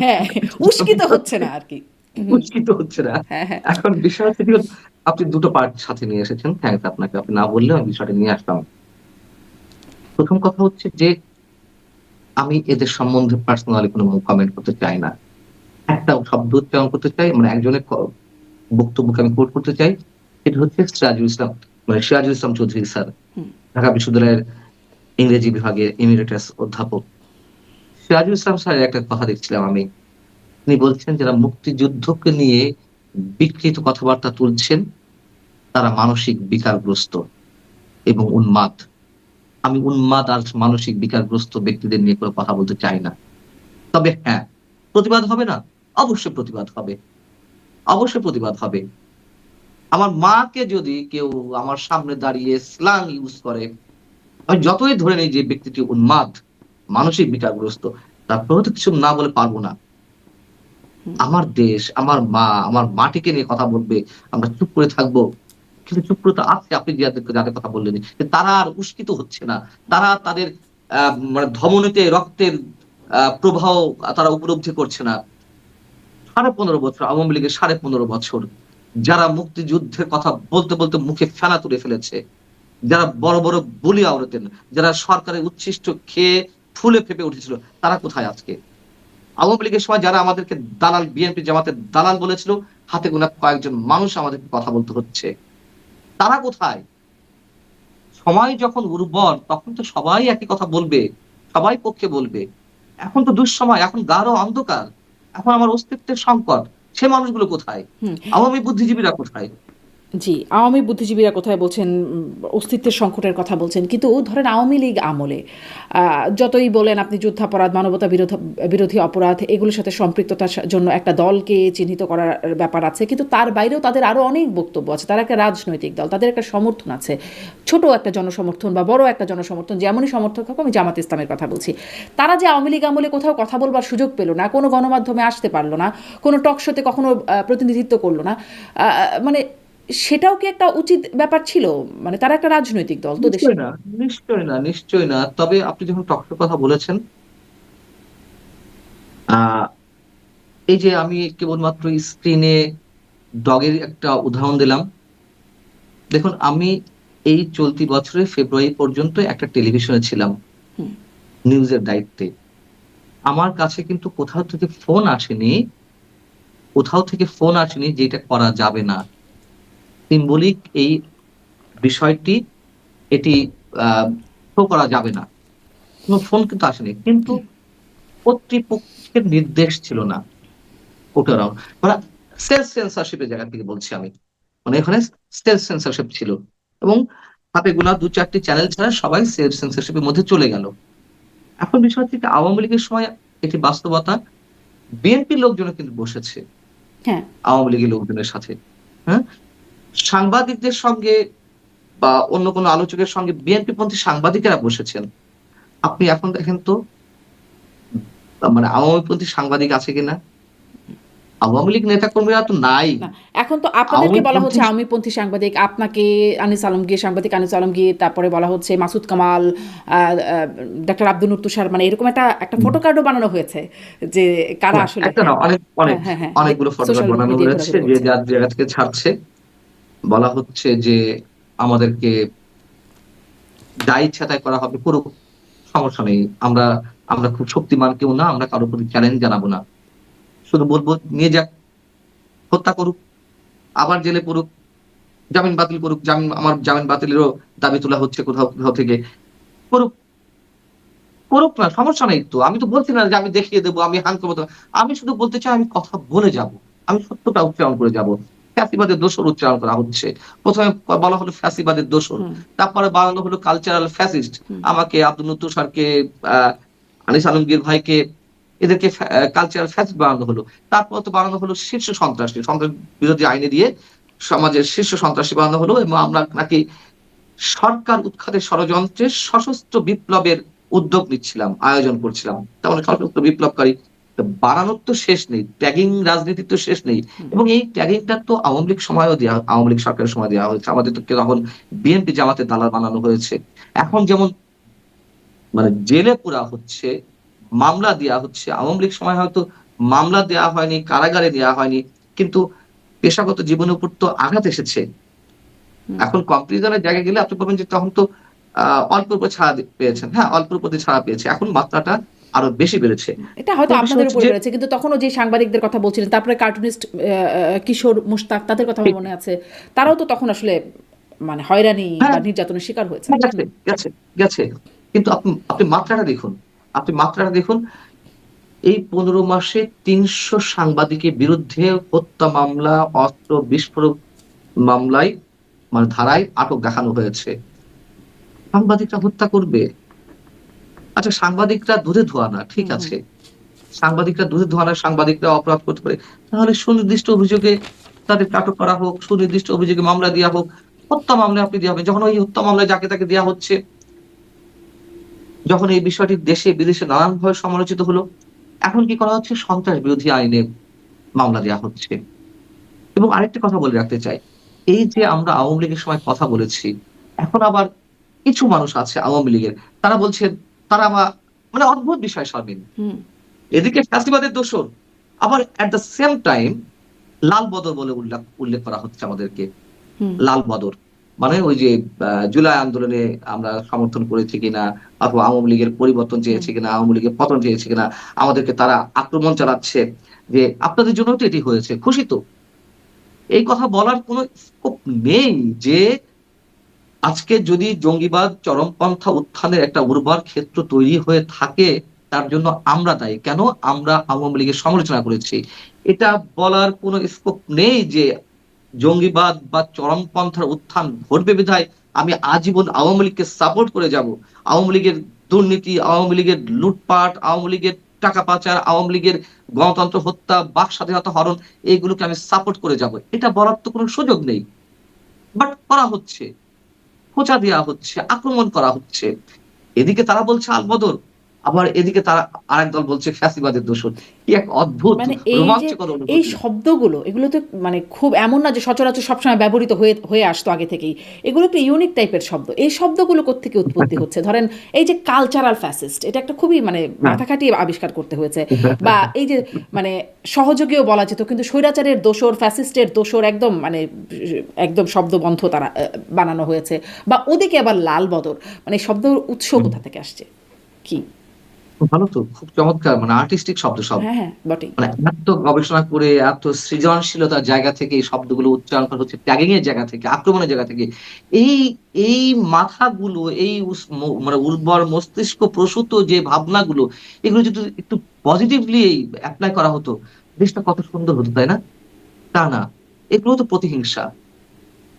হ্যাঁ, উস্কিত হচ্ছে না আর কি। উস্কিত হচ্ছে না। হ্যাঁ, হ্যাঁ। এখন বিষয় হচ্ছে কি, আপনি দুটো পার্ট সাথে নিয়ে এসেছেন, থ্যাংকস আপনাকে। আপনি না বললেও আমি বিষয়টা নিয়ে আসলাম। প্রথম কথা হচ্ছে যে আমি এদের সম্বন্ধে পার্সোনালি কোনো কমেন্ট করতে চাই না। একটা শব্দ উচ্চারণ করতে চাই, মানে একজনের বক্তব্যকে আমি কোট করতে চাই। সেটা হচ্ছে সিরাজুল ইসলাম, মানে সিরাজুল ইসলাম চৌধুরী স্যার, ঢাকা বিশ্ববিদ্যালয়ের ইংরেজি বিভাগের এমিরেটাস অধ্যাপক। সিরাজুল ইসলাম স্যারের একটা কথা দেখছিলাম আমি। তিনি বলছেন যারা মুক্তিযুদ্ধকে নিয়ে বিকৃত কথাবার্তা তুলছেন তারা মানসিক বিকারগ্রস্ত এবং উন্মাদ। আমি উন্মাদ আর মানসিক বিকারগ্রস্ত ব্যক্তিদের নিয়ে কোনো কথা বলতে চাই না। তবে হ্যাঁ, প্রতিবাদ হবে না? অবশ্যই প্রতিবাদ হবে। অবশ্যই প্রতিবাদ হবে। আমার মাকে যদি কেউ আমার সামনে দাঁড়িয়ে স্ল্যাং ইউজ করে, আমি যতই ধরে নেই যে ব্যক্তিটি উন্মাদ, মানসিক বিকারগ্রস্ত, তারপরেও তো কিছু না বলে পারব না। আমার দেশ, আমার মা, আমার মাটিকে নিয়ে কথা বলবে, আমরা চুপ করে থাকবো। কিন্তু চুপ করে তো আছে, আপনি যাদের কথা বললেন। যে তারা আর উস্কিত হচ্ছে না। তারা তাদের মানে ধমনীতে রক্তের প্রবাহ তারা উপলব্ধি করছে না। 15.5 বছর আওয়ামী লীগের 15.5 বছর যারা মুক্তিযুদ্ধের কথা বলতে, বলতে মুখে ফেনা তুলে ফেলেছে, যারা বড়, বড় বুলি আওড়াতেন, যারা সরকারের উচ্ছিষ্ট খেয়ে ফুলে ফেঁপে উঠেছিল, তারা কোথায় আজকে? আওয়ামী লীগের সময় যারা আমাদেরকে দালাল, বিএনপি জামাতের দালাল বলেছিল, হাতে গোনা কয়েকজন মানুষ আমাদেরকে কথা বলতে হচ্ছে। তারা কোথায়? সময় যখন উর্বর তখন তো সবাই একই কথা বলবে, সবাই পক্ষে বলবে। এখন তো দুঃসময়, এখন গাঢ় অন্ধকার, এখন আমার অস্তিত্বের সংকট। সে মানুষগুলো কোথায়? হুম। আওয়ামী বুদ্ধিজীবীরা কোথায়? জি, আওয়ামী বুদ্ধিজীবীরা কোথায় বলছেন, অস্তিত্বের সংকটের কথা বলছেন। কিন্তু ধরেন আওয়ামী লীগ আমলে যতই বলেন আপনি যুদ্ধাপরাধ, মানবতা বিরোধী অপরাধ এগুলোর সাথে সম্পৃক্ততার জন্য একটা দলকে চিহ্নিত করার ব্যাপার আছে। কিন্তু তার বাইরেও তাদের আরও অনেক বক্তব্য আছে। তারা একটা রাজনৈতিক দল, তাদের একটা সমর্থন আছে। ছোট একটা জনসমর্থন বা বড় একটা জনসমর্থন, যেমনই সমর্থক হোক, আমি জামাত ইসলামের কথা বলছি। তারা যে আওয়ামী লীগ আমলে কোথাও কথা বলবার সুযোগ পেল না, কোনো গণমাধ্যমে আসতে পারলো না, কোনো টক শোতে কখনো প্রতিনিধিত্ব করলো না, মানে সেটাও কি একটা উচিত ব্যাপার ছিল? মানে তারা একটা রাজনৈতিক দল তো দেশে। নিশ্চয়ই না, নিশ্চয়ই না, নিশ্চয়ই না। তবে আপনি যখন টকশোর কথা বলেছেন, আ এই যে আমি কেবলমাত্র স্ক্রিনে ডগের একটা উদাহরণ দিলাম। দেখুন আমি এই চলতি বছরের ফেব্রুয়ারি পর্যন্ত একটা টেলিভিশনে ছিলাম, হুম, নিউজের দায়িত্বে। আমার কাছে কিন্তু কোথাও থেকে ফোন আসেনি যে এটা করা যাবে না। সিম্বলিক এই বিষয়টি, এটি আ শো করা যাবে না। কোন ফোন কিন্তু আসেনি। কিন্তু কর্তৃপক্ষের নির্দেশ ছিল না। ওটারাও মানে সেলফ সেন্সরশিপ এর জায়গা থেকে বলছি আমি। মানে এখানে সেলফ সেন্সরশিপ ছিল এবং হাতে গোনা ২-৪ টি চ্যানেল ছাড়া সবাই সেলফ সেন্সরশিপ এর মধ্যে চলে গেল। এখন বিষয় হচ্ছে কি আওয়ামী লীগের সময় এটি বাস্তবতা। বিএনপির লোকজনও কিন্তু বসেছে হ্যাঁ। আওয়ামী লীগের লোকজনের সাথে। হ্যাঁ? সাংবাদিকদের সঙ্গে বা অন্য কোনো আলোচকের সঙ্গে বিএনপি পন্থী সাংবাদিকেরা বসেছেন। আপনি এখন দেখেন তো মানে আওয়ামীপন্থী সাংবাদিক আছে কিনা? আওয়ামী লীগ নেতাকর্মীরা তো নাই। না, এখন তো আপনাদেরকে বলা আওয়ামীপন্থী হচ্ছে আওয়ামীপন্থী সাংবাদিক, আপনাকে আনিস আলমগীর, সাংবাদিক আনিস আলমগীর, তারপরে বলা হচ্ছে মাসুদ কামাল, ডক্টর আব্দুল নূর তুষার, মানে এরকম একটা ফটো কার্ডও বানানো হয়েছে যে কারা হ্যাঁ, আসলে। একটা না হ্যাঁ, অনেক হ্যাঁ, হ্যাঁ, অনেকগুলো ফটোগ্রাফ সোশ্যাল বানানো মিডিয়ায় হয়েছে ঘোরাঘুরি যে করছে। যার জায়গা থেকে ছাড়ছে। বলা হচ্ছে যে আমাদেরকে যা ইচ্ছা তাই করা হবে, করুক, সমস্যা নেই। আমরা আমরা খুব শক্তিমান কেউ না, আমরা কারো প্রতি চ্যালেঞ্জ জানাবো না। শুধু বলবো নিয়ে যাক, হত্যা করুক, আবার জেলে পড়ুক, জামিন বাতিল করুক, আমার জামিন বাতিলেরও দাবি তোলা হচ্ছে কোথাও কোথাও থেকে। করুক, করুক না, সমস্যা নেই তো। আমি তো বলছি না যে আমি দেখিয়ে দেবো, আমি হাঙ্কর মতো। আমি শুধু বলতে চাই আমি কথা বলে যাব। আমি সত্যটা উচ্চারণ করে যাব। ফ্যাসিবাদের দোসর উচ্চারণ করা হচ্ছে। ১ম এ বলা হলো ফ্যাসিবাদের দোসর। হুম, তারপরে বানানো হলো কালচারাল ফ্যাসিস্ট। হুম, আমাকে, আব্দুল নূর স্যারকে, আ আনিস আলমগীর ভাইকে, এদেরকে কালচারাল ফ্যাসিস্ট বানানো হলো। তারপর তো বানানো হলো শীর্ষ সন্ত্রাসী। সন্ত্রাস বিরোধী আইনে দিয়ে সমাজের শীর্ষ সন্ত্রাসী বানানো হলো এবং আমরা নাকি সরকার উৎখাতের ষড়যন্ত্রে সশস্ত্র বিপ্লবের উদ্যোগ নিচ্ছিলাম, আয়োজন করছিলাম। তার মানে সশস্ত্র বিপ্লবকারী। তো বানানোর তো শেষ নেই। ট্যাগিং রাজনীতির তো শেষ নেই। হুম। এবং এই ট্যাগিংটা তো আওয়ামী লীগ সময়ও আওয়ামী লীগ সরকারের সময় দেওয়া হয়েছে। আমাদের তো তখন বিএনপি জামাতের দালাল বানানো হয়েছে। এখন যেমন মানে জেলে পুরা হচ্ছে, মামলা দেয়া হচ্ছে। আওয়ামী লীগ সময় হয়তো মামলা দেয়া হয়নি, কারাগারে দেয়া হয়নি। কিন্তু পেশাগত জীবনের উপর তো আঘাত এসেছে। হুম। এখন কম্পারিজনের জায়গায় গেলে আপনি বলবেন যে তখন তো অল্পের উপর ছাড়া পেয়েছেন। হ্যাঁ, অল্পের উপর দিয়ে ছাড়া পেয়েছে। এখন মাত্রাটা আরো বেশি বেড়েছে। এটা হয়তো এখন বিষয় আপনাদের হচ্ছে উপর যে বেড়েছে, কিন্তু তখনও যে সাংবাদিকদের কথা বলছিলেন, তারপরে কার্টুনিস্ট কিশোর মুশতাক, তাদের কথা আমার ঠিক মনে আছে, তারাও তো তখন আসলে মানে হয়রানি বা হ্যাঁ, নির্যাতনের শিকার হয়েছে। হ্যাঁ, গেছে, গেছে, গেছে। কিন্তু আপনি মাত্রাটা দেখুন। আপনি মাত্রাটা দেখুন। এই ১৫ মাসে ৩০০ সাংবাদিকের বিরুদ্ধে হত্যা মামলা, অস্ত্র বিস্ফোরক মামলায় মানে ধারায় আটক দেখানো হয়েছে। সাংবাদিকরা হত্যা করবে? আচ্ছা, সাংবাদিকরা দুধে ধোয়া না, ঠিক হুম, হুম, আছে। সাংবাদিকরা দুধে ধোয়া না, সাংবাদিকরা অপরাধ করতে পারে। তাহলে সুনির্দিষ্ট অভিযোগে তাদেরকে আটক করা হোক, সুনির্দিষ্ট অভিযোগে মামলা দেয়া হোক। হত্যা মামলায় আপনি দেয়া হবে। যখন ওই হত্যা মামলায় যাকে তাকে দেয়া হচ্ছে, যখন এই বিষয়টি দেশে বিদেশে নানানভাবে সমালোচিত হলো, এখন কি করা হচ্ছে? সন্ত্রাস বিরোধী আইনে মামলা দেয়া হচ্ছে। এবং আরেকটা কথা বলে রাখতে চাই। এই যে আমরা আওয়ামী লীগের সময় কথা বলেছি, এখন আবার কিছু মানুষ আছে আওয়ামী লীগের, তারা বলছেন তারা মানে অদ্ভুত বিষয় শারমিন। হুম, এদিকে ফ্যাসিবাদের দোসর, আবার এট দ্য সেম টাইম লাল বদর বলে উল্লেখ করা হচ্ছে আমাদেরকে। হুম, লাল বদর। মানে ওই যে জুলাই আন্দোলনে আমরা সমর্থন করেছি কিনা, অথবা আওয়ামী লীগের পরিবর্তন হুম। চেয়েছি কিনা, আওয়ামী লীগের পতন চেয়েছি কিনা, আমাদেরকে তারা আক্রমণ চালাচ্ছে যে আপনাদের জন্য তো এটি হয়েছে। খুশি তো? এই কথা বলার কোন স্কোপ নেই যে আজকে যদি জঙ্গিবাদ চরমপন্থা উত্থানের একটা উর্বর ক্ষেত্র তৈরি হয়ে থাকে, তার জন্য আমরা দায়ী। কেন? আমরা আওয়ামী লীগের সমালোচনা করেছি। এটা বলার কোন স্কোপ নেই যে জঙ্গিবাদ বা চরমপন্থার উত্থান ঘটবে বিধায় আমি আজীবন আওয়ামী লীগকে সাপোর্ট করে যাব। আওয়ামী লীগের দুর্নীতি, আওয়ামী লীগের লুটপাট, আওয়ামী লীগের টাকা পাচার, আওয়ামী লীগের গণতন্ত্র হত্যা, বাক স্বাধীনতা হরণ, এগুলোকে আমি সাপোর্ট করে যাব। এটা বলার তো কোন সুযোগ নেই। বাট করা হচ্ছে। খোঁচা দেয়া হচ্ছে, আক্রমণ করা হচ্ছে। এদিকে তারা বলছে আলবদর, আবার এদিকে তারা আরেক দল বলছে ফ্যাসিবাদের দোসর। কি এক অদ্ভুত মানে এই যে রোমাঞ্চকর এই অনুভূতি। শব্দগুলো, এগুলো তো মানে খুব এমন না যে সচরাচর সবসময় ব্যবহৃত হয়ে হয়ে আসতো আগে থেকেই। এগুলো একটু ইউনিক টাইপের শব্দ। এই শব্দগুলো কোত্থেকে উৎপত্তি হচ্ছে? ধরেন এই যে কালচারাল ফ্যাসিস্ট, এটা একটা খুবই মানে হ্যাঁ। মাথা খাটিয়ে আবিষ্কার করতে হয়েছে। বা এই যে মানে সহযোগীও বলা যেত, কিন্তু স্বৈরাচারের দোসর, ফ্যাসিস্টের দোসর একদম মানে একদম শব্দবন্ধ তারা বানানো হয়েছে। বা ওদিকে আবার লাল বদর, মানে শব্দর উৎস হুম। কোথা থেকে আসছে? কি? ভালো তো, খুব চমৎকার, মানে আর্টিস্টিক শব্দ সব। হ্যাঁ, হ্যাঁ, বটেই। মানে এত গবেষণা করে এত সৃজনশীলতার জায়গা থেকে এই শব্দগুলো উচ্চারণ করা হচ্ছে, ট্যাগিং এর জায়গা থেকে, আক্রমণের জায়গা থেকে। এই এই মাথাগুলো, এই মানে উর্বর মস্তিষ্ক প্রসূত যে ভাবনাগুলো, এগুলো যদি একটু পজিটিভলি এপ্লাই করা হতো, দেশটা কত সুন্দর হতো, তাই না? তা না। এগুলো তো প্রতিহিংসা।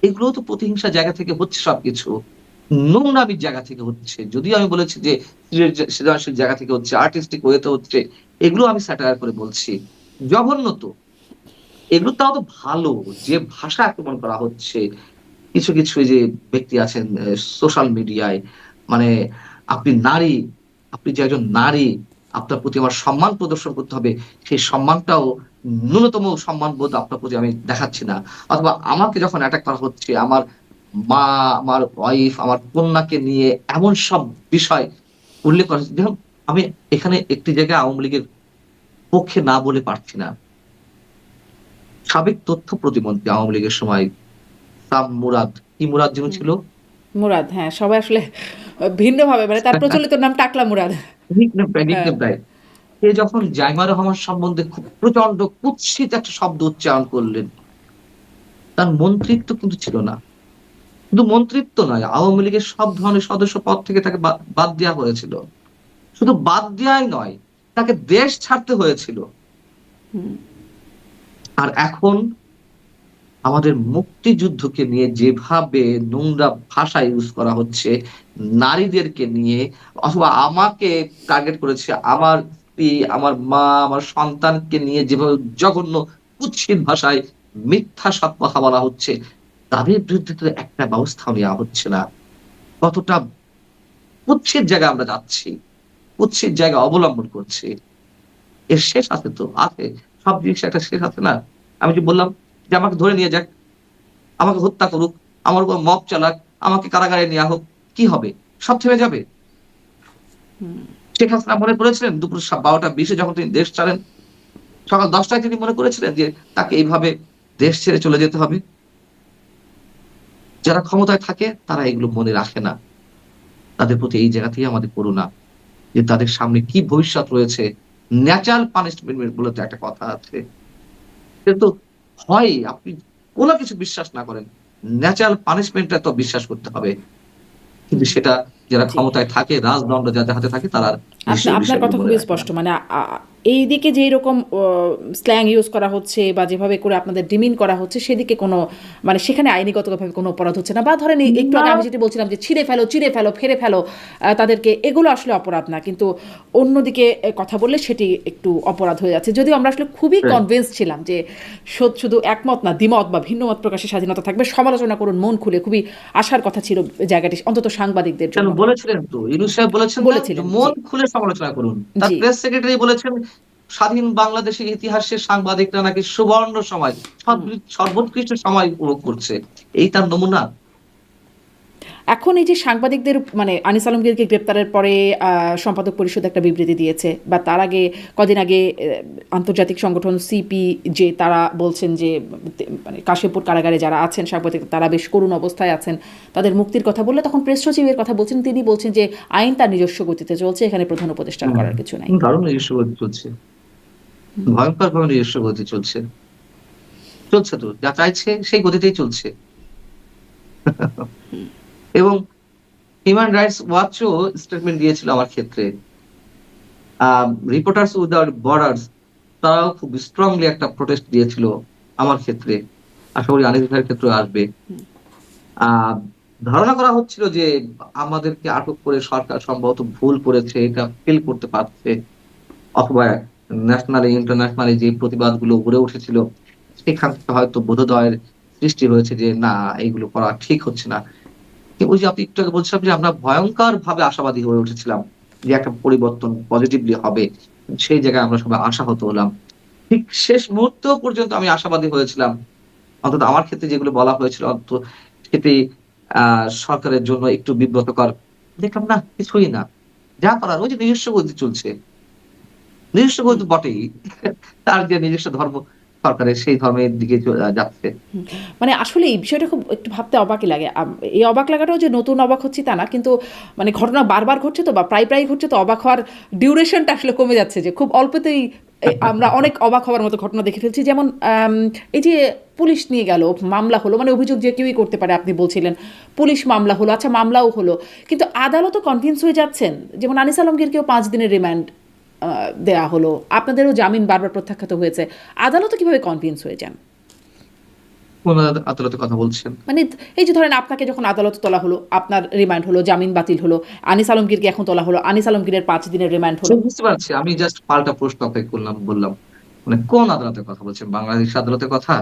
এগুলোও তো প্রতিহিংসার জায়গা থেকে হচ্ছে সবকিছু। নোংরামির জায়গা থেকে হচ্ছে। যদিও আমি বলেছি যে সৃজনশীল জায়গা থেকে হচ্ছে, আর্টিস্টিক ওয়ে তে হচ্ছে। এগুলো আমি স্যাটায়ার করে বলছি। জঘন্য তো। এগুলো তাও তো ভালো যে ভাষা আক্রমণ করা হচ্ছে। কিছু এই যে ব্যক্তি আছেন সোশ্যাল মিডিয়ায়, মানে আপনি নারী, আপনি যে একজন নারী, আপনার প্রতি আমার সম্মান প্রদর্শন করতে হবে। সেই সম্মানটাও ন্যূনতম সম্মানবোধ আপনার প্রতি আমি দেখাচ্ছি না। অথবা আমাকে যখন অ্যাটাক করা হচ্ছে, আমার মা, আমার ওয়াইফ, আমার কন্যাকে নিয়ে এমন সব বিষয় উল্লেখ করা হচ্ছে। দেখুন, আমি এখানে একটি জায়গায় আওয়ামী লীগের পক্ষে না বলে পারছি না। সাবেক তথ্য প্রতিমন্ত্রী আওয়ামী লীগের সময় সাম মুরাদ, কি মুরাদ যেন ছিল? মুরাদ, হ্যাঁ, সবাই আসলে ভিন্নভাবে, মানে তার প্রচলিত নাম টাকলা মুরাদ। নিকনেম প্রায়, হ্যাঁ, নিকনেম প্রায়। সে যখন জাইমা রহমান সম্বন্ধে খুব প্রচন্ড কুৎসিত একটা শব্দ উচ্চারণ করলেন, তার মন্ত্রিত্ব কিন্তু ছিল না। শুধু মন্ত্রিত্ব নয়, আওয়ামী লীগের সব ধরনের সদস্য পদ থেকে তাকে বাদ দেওয়া হয়েছিল। শুধু বাদ দেওয়াই নয়, তাকে দেশ ছাড়তে হয়েছিল। আর এখন আমাদের মুক্তিযুদ্ধকে নিয়ে যেভাবে নোংরা ভাষা ইউজ করা হচ্ছে, নারীদেরকে নিয়ে, অথবা আমাকে টার্গেট করেছে, আমার স্ত্রী, আমার মা, আমার সন্তানকে নিয়ে যেভাবে জঘন্য কুৎসিত ভাষায় মিথ্যা সব কথা বলা হচ্ছে, তাদের বিরুদ্ধে তো একটা ব্যবস্থাও নেওয়া হচ্ছে না। কতটা কুৎসিত জায়গায় আমরা যাচ্ছি, কুৎসিত জায়গা অবলম্বন করছি। এর শেষ আছে তো? আছে। সব জিনিসের একটা শেষ আছে না? আমি যে বললাম যে আমাকে ধরে নিয়ে যাক, আমাকে হত্যা করুক, আমার উপর মব চালাক, আমাকে কারাগারে নেয়া হোক, কি হবে? সব থেমে যাবে? শেখ হাসিনা মনে করেছিলেন দুপুর ১২টা ২০ যখন তিনি দেশ ছাড়েন, সকাল ১০টায় তিনি মনে করেছিলেন যে তাকে এইভাবে দেশ ছেড়ে চলে যেতে হবে? যারা ক্ষমতায় থাকে তারা এগুলো মনে রাখে না। তাদের প্রতি এই জায়গাতেই আমাদের করুণা। যে তাদের সামনে কি ভবিষ্যৎ রয়েছে। ন্যাচারাল পানিশমেন্ট বলে তো একটা কথা আছে। কিন্তু হয় আপনি কোন কিছু বিশ্বাস না করেন, ন্যাচারাল পানিশমেন্ট টা তো বিশ্বাস করতে হবে। কিন্তু সেটা যারা জি। ক্ষমতায় থাকে, রাজদণ্ড যাদের হাতে থাকে তারা আপনি নিশ্চয়ই এই আপনার বিষয়গুলো কথা মনে খুবই রাখে না। স্পষ্ট। মানে এইদিকে যে এরকম স্ল্যাং ইউজ করা হচ্ছে বা যেভাবে করে আপনাদের ডিমিন করা হচ্ছে সেদিকে কোনো মানে সেখানে আইনিগতভাবে কোনো অপরাধ হচ্ছে না বা ধরেন একটু না, আগে আমি যেটা বলছিলাম যে ছিঁড়ে ফেলো চিড়ে ফেলো ফেরে ফেলো তাদেরকে, এগুলো আসলে অপরাধ না, কিন্তু অন্যদিকে কথা বললে সেটি একটু অপরাধ হয়ে যাচ্ছে। যদিও আমরা আসলে খুবই রাইট। কনভিন্স ছিলাম যে শুধু একমত না, দ্বিমত বা ভিন্ন মত প্রকাশের স্বাধীনতা থাকবে, সমালোচনা করুন মন খুলে, খুবই আশার কথা ছিল জায়গাটি অন্তত সাংবাদিকদের কেন জন্য। বলেছিলেন তো, ইউনূস সাহেব বলেছেন না যে বলেছিলেন, জি। মন খুলে সমালোচনা করুন। তার জি। প্রেস সেক্রেটারি বলেছেন স্বাধীন বাংলাদেশের ইতিহাসে সাংবাদিকরা নাকি সুবর্ণ সময়, সর্বোৎকৃষ্ট সময় উপভোগ করছে। এই তার নমুনা। এখন এই যে সাংবাদিকদের মানে আনিস আলমগীরকে গ্রেপ্তারের পরে সম্পাদক পরিষদ একটা বিবৃতি দিয়েছে, বা তার আগে কদিন আগে আন্তর্জাতিক সংগঠন সিপি যে তারা বলছেন যে মানে কাশিমপুর কারাগারে যারা আছেন সাংবাদিক তারা বেশ করুণ অবস্থায় আছেন, তাদের মুক্তির কথা বললে তখন প্রেস সচিবের কথা বলছেন, তিনি বলছেন যে আইন তার নিজস্ব গতিতে চলছে, এখানে প্রধান উপদেষ্টার হুম, করার কিছু নাই। দারুণ নিজস্ব গতি চলছে। ভয়ংকর ভাবে নিজস্ব গতি চলছে। চলছে তো। যা চাইছে সেই গতিতেই চলছে। এবং হিউম্যান রাইটস ওয়াচও স্টেটমেন্ট দিয়েছিল আমার ক্ষেত্রে। রিপোর্টার্স উইদাউট বর্ডারস তারাও খুব স্ট্রংলি একটা প্রোটেস্ট দিয়েছিল আমার ক্ষেত্রে। আশা করি আনিস ভাইয়ের ক্ষেত্রেও আসবে। আ ধারণা করা হচ্ছিল যে আমাদেরকে আটক করে সরকার সম্ভবত ভুল করেছে, এটা ফিল করতে পারছে। অথবা ন্যাশনালি ইন্টারন্যাশনালি যে প্রতিবাদগুলো গড়ে উঠেছিল সেখান থেকে হয়তো বোধোদয়ের সৃষ্টি হয়েছে যে না, এগুলো করা ঠিক হচ্ছে না। ওই যে আপনি একটু আগে বলছিলাম যে আমরা ভয়ংকরভাবে আশাবাদী হয়ে উঠেছিলাম যে একটা পরিবর্তন পজিটিভলি হবে। সেই জায়গায় আমরা সবাই আশাহত হলাম। ঠিক শেষ মুহূর্ত পর্যন্ত আমি আশাবাদী হয়েছিলাম। অন্তত আমার ক্ষেত্রে যেগুলো বলা হয়েছিল সেটি আ সরকারের জন্য একটু বিব্রতকর। দেখলাম না, কিছুই না। যা করার ওই যে নিজস্ব গতি চলছে। নিজস্ব গতি তো বটেই। তার যে নিজস্ব ধর্ম সরকারের সেই ধর্মের দিকে যাচ্ছে। মানে আসলে এই বিষয়টা খুব একটু ভাবতে অবাকই লাগে। এই অবাক লাগাটাও যে নতুন অবাক হচ্ছি তা না, কিন্তু মানে ঘটনা বারবার ঘটছে তো বা প্রায় ঘটছে, তো অবাক হওয়ার ডিউরেশনটা আসলে কমে যাচ্ছে, যে খুব অল্পতেই আমরা অনেক অবাক হওয়ার মতো ঘটনা দেখে ফেলছি। যেমন এই যে পুলিশ নিয়ে গেল, মামলা হলো, মানে অভিযোগ যে কেউই করতে পারে, আপনি বলছিলেন পুলিশ মামলা হলো, আচ্ছা মামলাও হলো, কিন্তু আদালতও কনভিন্স হয়ে যাচ্ছেন। যেমন আনিস আলমগীরকেও 5 দিনের রিমান্ড দেয়া হলো, আপনাদেরও জামিন বারবার প্রত্যাখ্যাত হয়েছে, আদালতও কিভাবে কনভিন্স হয়ে যান? কোন আদালতের কথা বলছেন? মানে এই যে ধরেন আপনাকে যখন আদালতে তোলা হলো, আপনার রিমান্ড হলো, জামিন বাতিল হলো, আনিস আলমগীরকে এখন তোলা হলো, আনিস আলমগীরের 5 দিনের রিমান্ড সে হলো। বুঝতে পারছি। আমি জাস্ট পাল্টা প্রশ্ন আপনাকে করলাম, বললাম। মানে কোন আদালতের কথা বলছেন? বাংলাদেশ আদালতের কথা?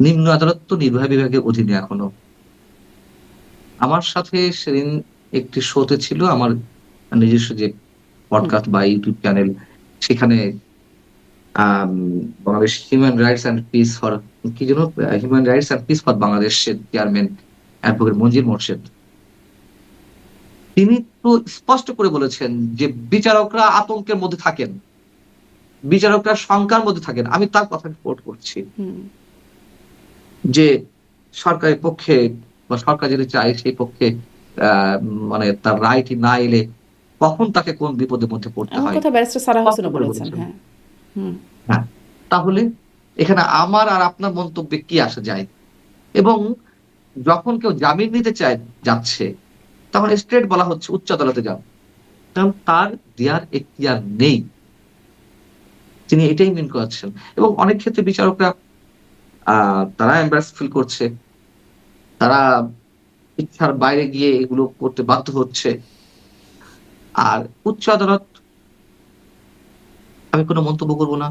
নিম্ন আদালত তো নির্বাহী বিভাগের অধীনে এখনো। আমার সাথে সেদিন একটি শোতে ছিল আমার নিজস্ব যে হুম, পডকাস্ট বা ইউটিউব চ্যানেল, সেখানে আম Bangladesh human rights and peace for কি যেন? Human rights and peace for বাংলাদেশের চেয়ারম্যান অ্যাডভোকেট মনজির মোরশেদ। তিনি তো স্পষ্ট করে বলেছেন যে বিচারকরা আতঙ্কের মধ্যে থাকেন। বিচারকরা শঙ্কার মধ্যে থাকেন। আমি তার কথা কোট করছি। হুম, যে সরকারের পক্ষে বা সরকার যেটা চায় সেই পক্ষে আ মানে তার রায়টি না এলে কখন তাকে কোন বিপদের মধ্যে পড়তে এমন হয় কথা ব্যারিস্টার সারা স্পষ্ট হোসেনও করে বলেছেন। বলেছেন। হ্যাঁ। হুম। হ্যাঁ, তাহলে এখানে আমার আর আপনার মন্তব্যে কি আসে যায়? এবং যখন কেউ জামিন নিতে যাচ্ছে, তখন স্ট্রেইট বলা হচ্ছে উচ্চ আদালতে যান। কারণ তার দেয়ার এখতিয়ার নেই। তিনি এটাই মিন করাচ্ছেন। এবং অনেক ক্ষেত্রে বিচারকরা আ তারা এম্বারাসড ফিল করছে। তারা ইচ্ছার বাইরে গিয়ে এগুলো করতে বাধ্য হচ্ছে। আর উচ্চ আদালত আমি কোন মন্তব্য করব না।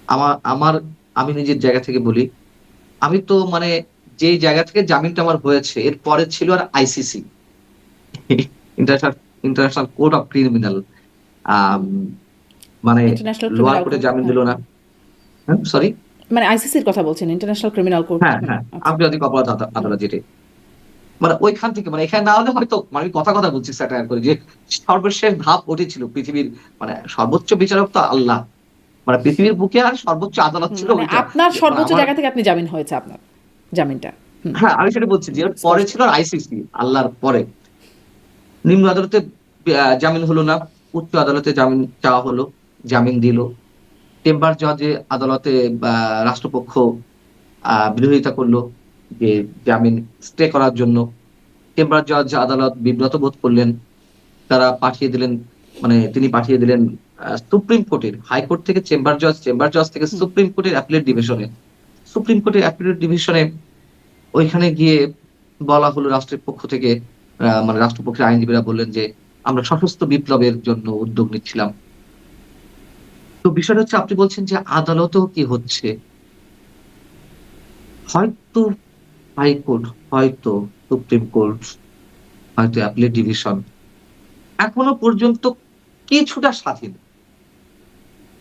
আমা আমার আমি নিজের জায়গা থেকে বলি, আমি তো মানে যেই জায়গা থেকে জামিনটা আমার হয়েছে এর পরে ছিল আর ICC international international court of criminal. আম হুম। মানে ইন্টারন্যাশনাল লোয়ার ক্রিমিনাল কোর্টে কোর্ট। জামিন হ্যাঁ। দিল না। হ্যাঁ, সরি? মানে আইসিসির কথা বলছেন, ইন্টারন্যাশনাল ক্রিমিনাল কোর্ট। হ্যাঁ, হুম। হ্যাঁ। আচ্ছা। আন্তর্জাতিক অপরাধ হুম। আদালত যেটাই। মানে ঐখান থেকে মানে এখানে না হলে হয়তো মানে আমি কথা বলছি স্যাটায়ার করে যে সর্বশেষ ধাপ ওটি ছিল পৃথিবীর মানে সর্বোচ্চ বিচারক তো আল্লাহ। মানে পৃথিবীর বুকে আর সর্বোচ্চ আদালত ছিল মানে ওইটা। আপনার যে মানে সর্বোচ্চ আমার জায়গা থেকে আপনি জামিন হয়েছে আপনার জামিনটা। হুম। হ্যাঁ, আমি সেটা বলছি যে এর পরে স্পষ্ট। ছিল আইসিসি আল্লাহর পরে। নিম্ন আদালতে জামিন হলো না। উচ্চ আদালতে জামিন চাওয়া হলো। জামিন দিল। চেম্বার জজে আদালতে বা রাষ্ট্রপক্ষ বিরোধিতা করল যে জামিন স্টে করার জন্য। চেম্বার জজ আদালত বিব্রত বোধ করলেন। তারা পাঠিয়ে দিলেন মানে তিনি পাঠিয়ে দিলেন সুপ্রিম কোর্টের হাইকোর্ট থেকে চেম্বার জজ থেকে হুম। সুপ্রিম কোর্টের অ্যাপিলেট ডিভিশনে। সুপ্রিম কোর্টের অ্যাপিলেট ডিভিশনে ওইখানে গিয়ে বলা হলো রাষ্ট্রের পক্ষ থেকে মানে রাষ্ট্রপক্ষের আইনজীবীরা বললেন যে, "আমরা সশস্ত্র বিপ্লবের জন্য উদ্যোগ নিচ্ছিলাম।" তো বিষয়টা হচ্ছে আপনি বলছেন যে আদালতেও কি হচ্ছে? হয়তো হাইকোর্ট, হয়তো সুপ্রিম কোর্ট, হয়তো অ্যাপিলেট ডিভিশন এখনো পর্যন্ত কিছুটা স্বাধীন,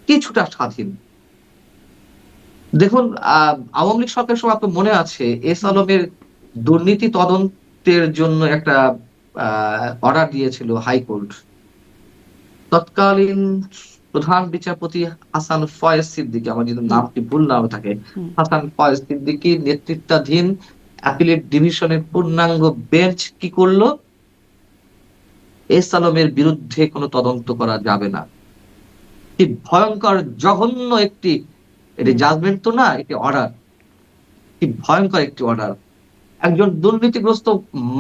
কিছুটা স্বাধীন। দেখুন আওয়ামী লীগ সরকারের সময় আপনার মনে আছে এস হুম। আলমের দুর্নীতি তদন্তের জন্য একটা আ অর্ডার দিয়েছিল হাইকোর্ট। তৎকালীন প্রধান বিচারপতি হাসান ফয়েজ সিদ্দিকী আমার যদি হুম। নামটি ভুল না হয়ে থাকে, হুম। হাসান ফয়েজ সিদ্দিকীর নেতৃত্বাধীন অ্যাপিলেট ডিভিশনের পূর্ণাঙ্গ বেঞ্চ কি করল? এস আলমের বিরুদ্ধে কোন তদন্ত করা যাবে না। কি ভয়ংকর জঘন্য একটি এটি হুম। জাজমেন্ট তো না, এটি অর্ডার। কি ভয়ংকর একটি অর্ডার। একজন দুর্নীতিগ্রস্ত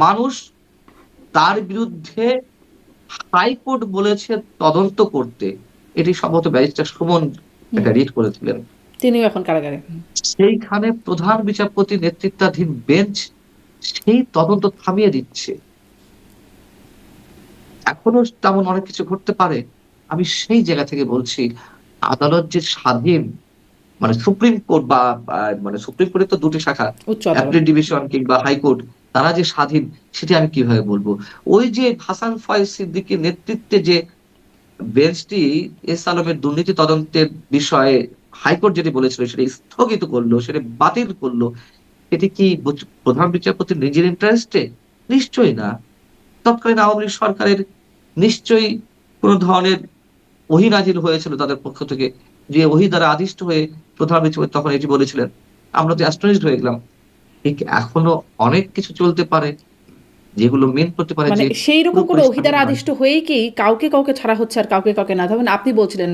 মানুষ তার বিরুদ্ধে হাইকোর্ট বলেছে তদন্ত করতে। এটি সম্ভবত ব্যারিস্টার সুমন হুম। একটা রিট করেছিলেন। তিনিও এখন কারাগারে। হুম। সেইখানে প্রধান বিচারপতি নেতৃত্বাধীন বেঞ্চ সেই তদন্ত থামিয়ে দিচ্ছে। এখনো তেমন অনেক কিছু ঘটতে পারে। আমি সেই জায়গা থেকে বলছি, আদালত যে স্বাধীন মানে সুপ্রিম কোর্ট বা মানে সুপ্রিম কোর্টের তো ২ টি শাখা। উচ্চ আদালত। অ্যাপিলেট ডিভিশন কিংবা হাইকোর্ট তারা যে স্বাধীন সেটি আমি কিভাবে বলব? ওই যে হাসান ফয়েজ সিদ্দিকীর নেতৃত্বে যে বেঞ্চটি এস আলমের দুর্নীতি তদন্তের বিষয়ে হাইকোর্ট যেটি বলেছিল সেটি স্থগিত করল, সেটি বাতিল করল। এটি কি প্রধান বিচারপতির নিজের ইন্টারেস্টে? নিশ্চয়ই না। তৎকালীন আওয়ামী লীগ সরকারের নিশ্চয়ই কোন ধরনের ওহী নাজিল হয়েছিল তাদের পক্ষ থেকে। যে ওহী দ্বারা আদিষ্ট হয়ে প্রধান বিচারপতি তখন এটি বলেছিলেন। আমরা তো অ্যাস্টনিশড হয়ে গেলাম। ঠিক এখনো অনেক কিছু চলতে পারে যেগুলো মিন করতে পারে মানে যে সেইরকম কোনো পুরোপুরি স্বাধীন অহিদার নয়। আদিষ্ট হয়েই কি কাউকে ছাড়া হচ্ছে আর কাউকে না? ধরেন আপনি বলছিলেন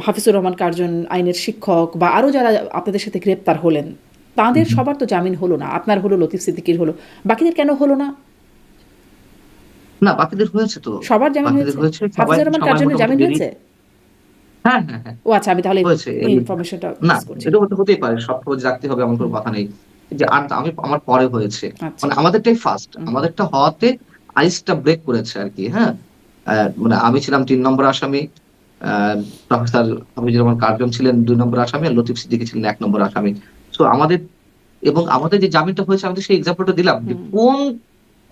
হাফিজুর রহমান কার্জন আইনের শিক্ষক বা আরো যারা আপনাদের সাথে গ্রেপ্তার হলেন, হু, তাদের হু। সবার তো জামিন হলো না। আপনার হলো, লতিফ সিদ্দিকীর হলো। বাকিদের কেন হলো না? না বাকিদের হয়েছে তো। সবার জামিন বাকিদের হয়েছে? হয়েছে। সবাই হাফিজুর রহমান সবাই কার্জনের মোটামুটি জামিন বেরিয়ে হয়েছে? হ্যাঁ, হ্যাঁ, হ্যাঁ। ও আচ্ছা, আমি তাহলে হয়েছে। এই ইনফরমেশনটা না, মিস করছি। এটা হতেই পারে। সব খোঁজ রাখতে হবে এমন কোনো হুম। কথা নেই। যে আমার পরে হয়েছে। আচ্ছা। মানে আমাদেরটাই ফার্স্ট। হুম। আমাদেরটা হওয়াতে আইসটা ব্রেক করেছে আরকি, হ্যাঁ? মানে আমি ছিলাম ৩ নম্বর আসামি। A professor Hafizur Rahman Curzon ছিলেন ২ নম্বর আসামি আর লতিফ সিদ্দিকী ছিলেন ১ নম্বর আসামি। সো আমাদের যে জামিনটা হয়েছে আমি তো সেই এক্সাম্পলটা দিলাম যে হুম।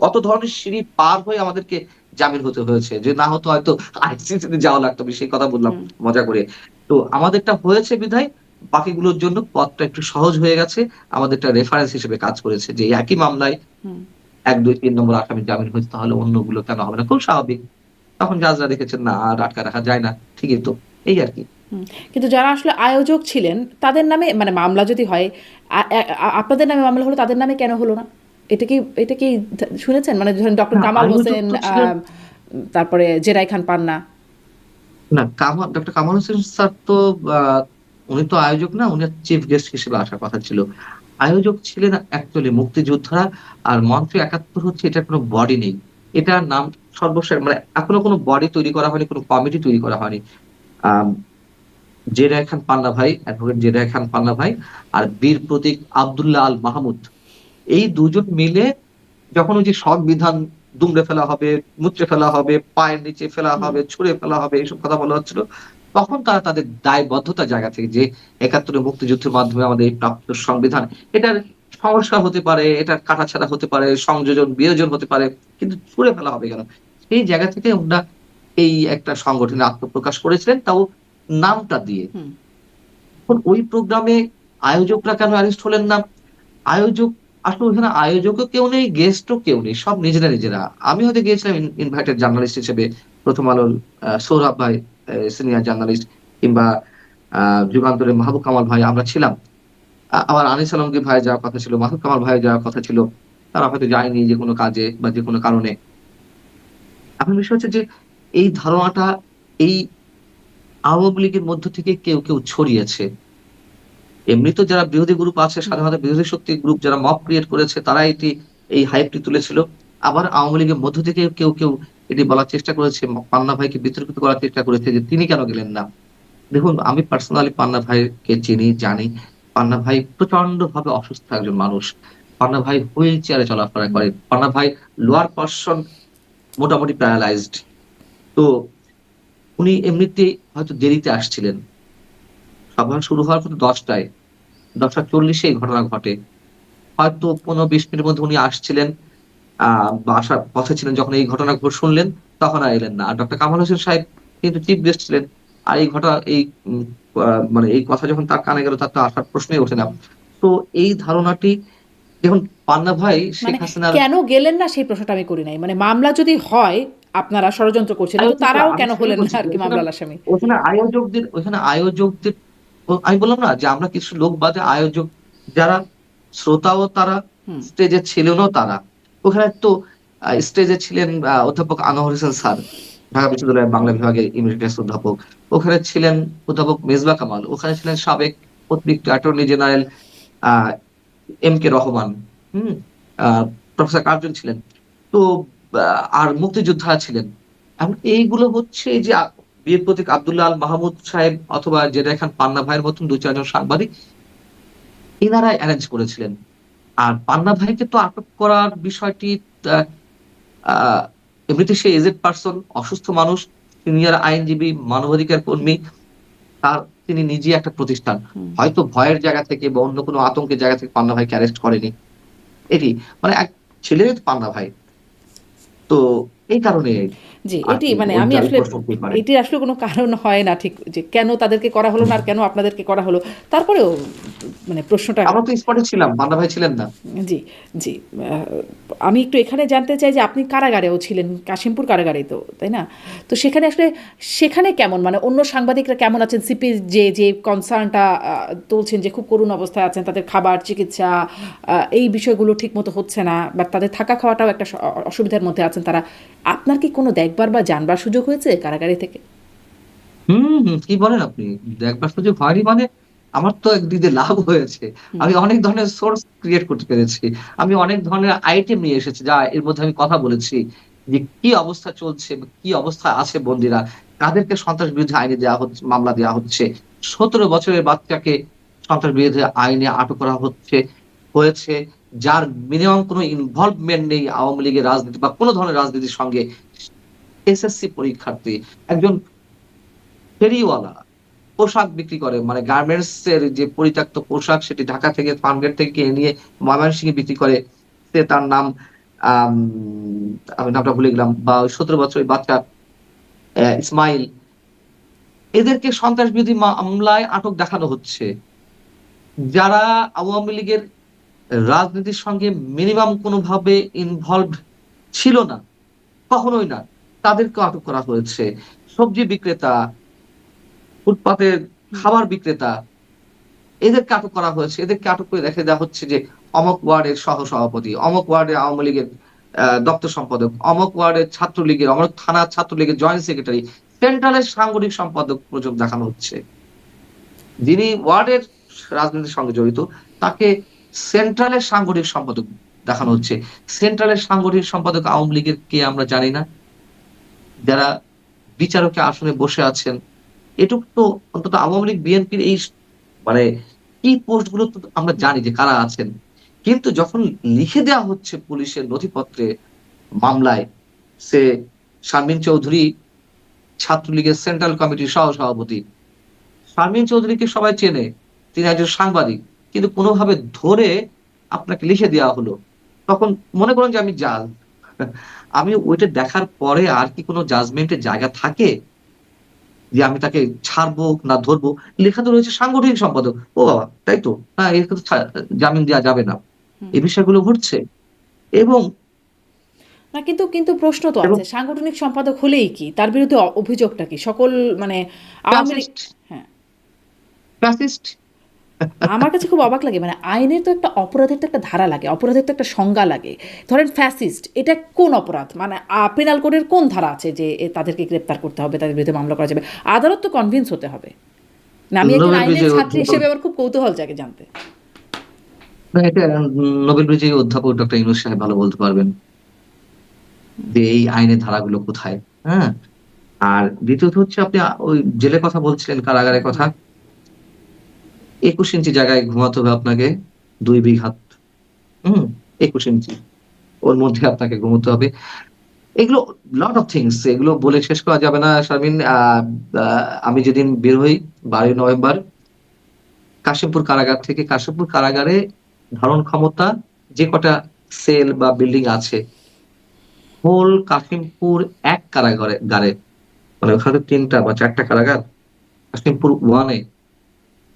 কত ধরনের সিঁড়ি পার হয়ে আমাদেরকে জামিন হতে হয়েছে। যে না হতো হয়তো আইসিসিতে যাওয়া লাগতো। আমি সেই কথা বললাম হুম। মজা করে। তো আমাদেরটা হয়েছে বিধায় বাকিগুলোর জন্য পথটা একটু সহজ হয়ে গেছে। আমাদেরটা রেফারেন্স হিসেবে কাজ করেছে যে এই একই মামলায় হুম। ১, ২, ৩ নম্বর আসামির জামিন হয়েছে তাহলে অন্যগুলো কেন হবে না? খুব স্বাভাবিক। তখন জাজরা দেখেছেন না আর আটকায় রাখা যায় না। ঠিকই তো। এই আরকি। হুম। কিন্তু যারা আসলে আয়োজক ছিলেন তাদের নামে মানে মামলা যদি হয় আপনাদের নামে মামলা হলো, তাদের নামে কেন হলো না? এটা কি শুনেছেন? মানে ধরেন ডক্টর না কামাল আয়োজক হোসেন তো ছিলেন তারপরে জেরাই খান পান্না। না, ডক্টর কামাল হোসেন স্যার তো আহ, উনি তো আয়োজক না, উনি চিফ গেস্ট হিসেবে আসার কথা ছিল। আয়োজক ছিলেন অ্যাকচুয়ালি মুক্তিযোদ্ধারা। আর মঞ্চ ৭১ হচ্ছে, এটা কোনো বডি নেই। এটা নাম সর্বশেষ মানে এখনো কোনো বডি তৈরি করা হয়নি, কোনো কমিটি তৈরি করা হয়নি। আহ জেরা খান পান্না ভাই, অ্যাডভোকেট জেরা খান পান্না ভাই, আর বীর প্রতীক আব্দুল্লাহ আল মাহমুদ, এই দুজন মিলে যখন ওই যে সংবিধান দুমড়ে ফেলা হবে, মুচড়ে ফেলা হবে, পায়ের নিচে ফেলা হুম, হবে, ছুঁড়ে ফেলা হবে, এইসব কথা বলা হচ্ছিল, তখন তারা তাদের দায়বদ্ধতার জায়গা থেকে যে ৭১ মুক্তিযুদ্ধের মাধ্যমে আমাদের এই প্রাপ্ত সংবিধান, এটার সংস্কার হতে পারে, এটার কাটাছেঁড়া হতে পারে, সংযোজন বিয়োজন হতে পারে, কিন্তু ছুঁড়ে ফেলা হবে কেন? সেই জায়গা থেকে ওনারা এই একটা সংগঠনে আত্মপ্রকাশ করেছিলেন, তাও নামটা দিয়ে। হুম, এখন ওই প্রোগ্রামে আয়োজকরা কেন অ্যারেস্ট হলেন না? আয়োজক, আসলে ওখানে আয়োজকও কেউ নেই, গেস্টও কেউ নেই, সব নিজেরা নিজেরা। আমি হয়তো গিয়েছিলাম ইনভাইটেড জার্নালিস্ট হিসেবে, প্রথম আলোর সৌরভ ভাই সিনিয়র জার্নালিস্ট, কিংবা যুগান্তরের মাহবুব কামাল ভাই, আমরা ছিলাম। আবার আনিস আলমগীর ভাই যাওয়ার কথা ছিল, মাহবুব কামাল ভাই যাওয়ার কথা ছিল, তারা হয়তো যায়নি যে কোনো কাজে বা যে কোনো কারণে। এখন বিষয় হচ্ছে যে এই ধারণাটা এই আওয়ামী লীগের মধ্য থেকে কেউ কেউ ছড়িয়েছে। এমনি তো যারা বিরোধী গ্রুপ আছে, হুম, সাধারণত বিরোধী শক্তি গ্রুপ যারা মব ক্রিয়েট করেছে, তারা এই হাইপটি তুলেছিল। আবার আওয়ামী লীগের মধ্য থেকে কেউ কেউ এটি বলার চেষ্টা করেছে, পান্না ভাইকে বিতর্কিত করার চেষ্টা করেছে যে তিনি কেন গেলেন না। দেখুন, আমি পার্সোনালি পান্না ভাইকে চিনি, জানি। পান্না ভাই প্রচন্ড ভাবে অসুস্থ একজন মানুষ। পান্না ভাই হুইল চেয়ারে চলাফেরা হুম, করে। পান্না ভাই লোয়ার পার্সন মোটামুটি প্যারালাইজড। তো উনি এমনিতেই হয়তো দেরিতে আসছিলেন। সভা শুরু হওয়ার কথা ১০টায়, ১০টা ৪০ এই ঘটনা ঘটে। হয়তো ১৫-২০ মিনিটের মধ্যে উনি আসছিলেন, বা আসার পথে ছিলেন, যখন এই ঘটনাগুলো শুনলেন, তখন আর এলেন না। আর ডক্টর কামাল হোসেন সাহেব কিন্তু চিফ গেস্ট ছিলেন। আর এই ঘটনা এই উম আ মানে এই কথা যখন তার কানে গেল, তার তো আসার প্রশ্নই ওঠে না। হুম। তো এই ধারণাটি, দেখুন, পান্না ভাই শেখ মানে হাসিনার কেন গেলেন না সেই প্রশ্নটা আমি করি নাই। মানে মামলা যদি হয় আপনারা ষড়যন্ত্র করছিলেন, তো আয়োজকরা, তারাও আমি কেন সেটাই হলেন না বলছি আর যে কি মামলার আসামি? ওখানে আয়োজকদের আমি বললাম না যে আমরা কিছু লোক বাদে আয়োজক যারা শ্রোতাও তারা, হুম, স্টেজে ছিলেনও তারা। ওখানে তো স্টেজে ছিলেন অধ্যাপক আনোয়ার হোসেন স্যার, ঢাকা বিশ্ববিদ্যালয়ের বাংলা বিভাগের ইমেরিটাস অধ্যাপক। ওখানে ছিলেন অধ্যাপক মেজবা কামাল। ওখানে ছিলেন সাবেক অতিরিক্ত attorney general A M K Rahman. হুম? আ প্রফেসর কার্জন ছিলেন। তো আর মুক্তিযোদ্ধারা ছিলেন। এখন এইগুলো হচ্ছে এই যে বীর প্রতীক আব্দুল্লাহ আল মাহমুদ সাহেব অথবা জেরা খান পান্না ভাইয়ের মতন ২-৪ জন সাংবাদিক, এনারাই এরেঞ্জ করেছিলেন। আর পান্না ভাইকে তো আটক করার বিষয়টি, আ আ এমনিতে সে এজেড পারসন, অসুস্থ মানুষ, সিনিয়র আইনজীবী, মানবাধিকার কর্মী। তিনি নিজেই একটা প্রতিষ্ঠান। হুম। হয়তো ভয়ের জায়গা থেকে বা অন্য কোনো আতঙ্কের জায়গা থেকে পান্না ভাইকে অ্যারেস্ট করেনি। এটি মানে এক ছেলের পান্না ভাই। তো এই কারণে জি, এটি আরকি মানে আমি ওইটা আসলে প্রশ্ন উঠতেই পারে। এটির আসলে কোনো কারণ হয় না ঠিক যে কেন তাদেরকে করা হলো না আর কেন আপনাদেরকে করা হলো। তারপরেও মানে প্রশ্নটা আমরা তো স্পটে ছিলাম, পান্না ভাই ছিলেন না। জি, জি। আমি একটু এখানে জানতে চাই যে আপনি কারাগারেও ছিলেন, কাশিমপুর কারাগারেই তো, তাই না? তো সেখানে আসলে সেখানে কেমন মানে অন্য সাংবাদিকরা কেমন আছেন? সিপির যে কনসার্নটা তুলছেন যে খুব করুণ অবস্থায় আছেন, তাদের খাবার, চিকিৎসা এই বিষয়গুলো ঠিকমতো হচ্ছে না বা তাদের থাকা খাওয়াটাও একটা অসুবিধার মধ্যে আছেন তারা। আপনার কি কোনো দেখবার বা জানবার সুযোগ হয়েছে কারাগারে থেকে? হুম, কি বলেন আপনি? দেখবার সুযোগ হয়নি মানে আমার তো একদিক দিয়ে লাভ হয়েছে। হুম, আমি অনেক ধরনের সোর্স ক্রিয়েট করতে পেরেছি। আমি অনেক ধরনের আইটেম নিয়ে এসেছি, যা এর মধ্যে আমি কথা বলেছি যে কি অবস্থা চলছে, বা কি অবস্থায় আছে বন্দীরা, কাদেরকে সন্ত্রাস বিরোধী আইনে দেওয়া হচ্ছে, মামলা দেওয়া হচ্ছে। ১৭ বছরের বাচ্চাকে সন্ত্রাস বিরোধী আইনে আটক করা হয়েছে, যার মিনিমাম কোনো ইনভলভমেন্ট নেই আওয়ামী লীগের রাজনীতি বা কোন ধরনের রাজনীতির সঙ্গে। এসএসসি পরীক্ষার্থী, একজন ফেরিওয়ালা, পোশাক বিক্রি করে। মানে গার্মেন্টস এর যে পরিত্যক্ত পোশাক, সেটি ঢাকা থেকে ফার্মগেট থেকে কিনে নিয়ে ময়মনসিংহে বিক্রি করে। তার নাম, আম আমি নামটা ভুলে গেলাম। বা ওই ১৭ বছরের বাচ্চা ইসমাইল। এদেরকে সন্ত্রাস বিরোধী মামলায় আটক দেখানো হচ্ছে। যারা আওয়ামী লীগের রাজনীতির সঙ্গে মিনিমাম কোনভাবে ইনভলভড ছিল না, কখনোই না, তাদেরকেও আটক করা হয়েছে। সবজি বিক্রেতা, ফুটপাতের খাবার বিক্রেতা, এদেরকে আটক করা হয়েছে। এদেরকে আটক করে রেখে দেওয়া হচ্ছে যে অমুক ওয়ার্ডের সহ-সভাপতি, অমুক ওয়ার্ডে আওয়ামী লীগের দপ্তর সম্পাদক, অমুক ওয়ার্ডের ছাত্রলীগের, অমুক থানার ছাত্রলীগের জয়েন্ট সেক্রেটারি, সেন্ট্রালের সাংগঠনিক সম্পাদক পর্যন্ত দেখানো হচ্ছে। যিনি ওয়ার্ডের রাজনীতির সঙ্গে জড়িত তাকে সেন্ট্রালের সাংগঠনিক সম্পাদক দেখানো হচ্ছে। সেন্ট্রালের সাংগঠনিক সম্পাদক আওয়ামী লীগের কে আমরা জানি না? যারা বিচারকের আসনে বসে আছেন, এটুকু তো অন্তত আওয়ামী লীগ বিএনপির এই মানে কি পোস্ট গুলো তো আমরা জানি যে কারা আছেন। কিন্তু যখন লিখে দেওয়া হচ্ছে পুলিশের নথিপত্রে, মামলায়, সে শারমিন চৌধুরী ছাত্রলীগের সেন্ট্রাল কমিটির সহ-সভাপতি। শারমিন চৌধুরীকে সবাই চেনে। তিনি একজন সাংবাদিক। কিন্তু কোনভাবে ধরে আপনাকে লিখে দেওয়া হলো। তখন মনে করেন যে আমি জাজ। আমি ওইটা দেখার পরে আর কি কোন জাজমেন্ট এর জায়গা থাকে? যে আমি তাকে ছাড়বো না ধরবো? লেখা তো রয়েছে সাংগঠনিক সম্পাদক। ও বাবা! তাই তো? হ্যাঁ, একে তো জামিন দেওয়া যাবে না। এই বিষয়গুলো ঘটছে এবং না, কিন্তু কিন্তু প্রশ্ন তো এবং আছে, সাংগঠনিক সম্পাদক হলেই কি তার বিরুদ্ধে অভিযোগটা কি? সকল মানে আওয়ামী লীগ, ফ্যাসিস্ট, হ্যাঁ, ফ্যাসিস্ট। আমার কাছে খুব অবাক লাগে, মানে আইনের তো একটা অপরাধের তো একটা ধারা লাগে, অপরাধের তো একটা সংজ্ঞা লাগে। ধরেন ফ্যাসিস্ট, এটা কোন অপরাধ, মানে পেনাল কোডের কোন ধারা আছে যে তাদেরকে গ্রেপ্তার করতে হবে, তাদের বিরুদ্ধে মামলা করা যাবে? আদালত তো কনভিন্স হতে হবে না। আমি একজন নোবেল আইনের বিজয়ী ছাত্রী অধ্যাপক হিসেবে আমার খুব কৌতূহল জাগে জানতে। না, এটা নোবেল বিজয়ী অধ্যাপক ডক্টর ইউনূস সাহেব ভালো বলতে পারবেন যে এই আইনের ধারাগুলো কোথায়। হ্যাঁ? আর দ্বিতীয়ত হচ্ছে আপনি ওই জেলের কথা বলছিলেন, কারাগারের কথা। ২১ ইঞ্চি জায়গায় ঘুমাতে হবে আপনাকে ২ বিঘাত। হুম? ২১ ইঞ্চি। ওর মধ্যে আপনাকে ঘুমোতে হবে। এগুলো লট অফ থিংস, এগুলো বলে শেষ করা যাবে না শারমিন। আ আমি যেদিন বের হই ১২ই নভেম্বর কাশিমপুর কারাগার থেকে, কাশিমপুর কারাগারে ধারণ ক্ষমতা যে কটা সেল বা বিল্ডিং আছে, হোল কাশিমপুর এক গারে মানে ওখানে ৩ টা বা ৪ টা কারাগার। কাশিমপুর 1 এ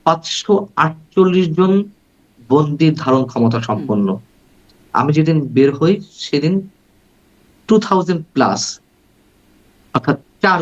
৫৪৮ জন বন্দির ধারণ ক্ষমতা সম্পন্ন। আমি যেদিন বের হই সেদিন 2000 প্লাস, অর্থাৎ ৪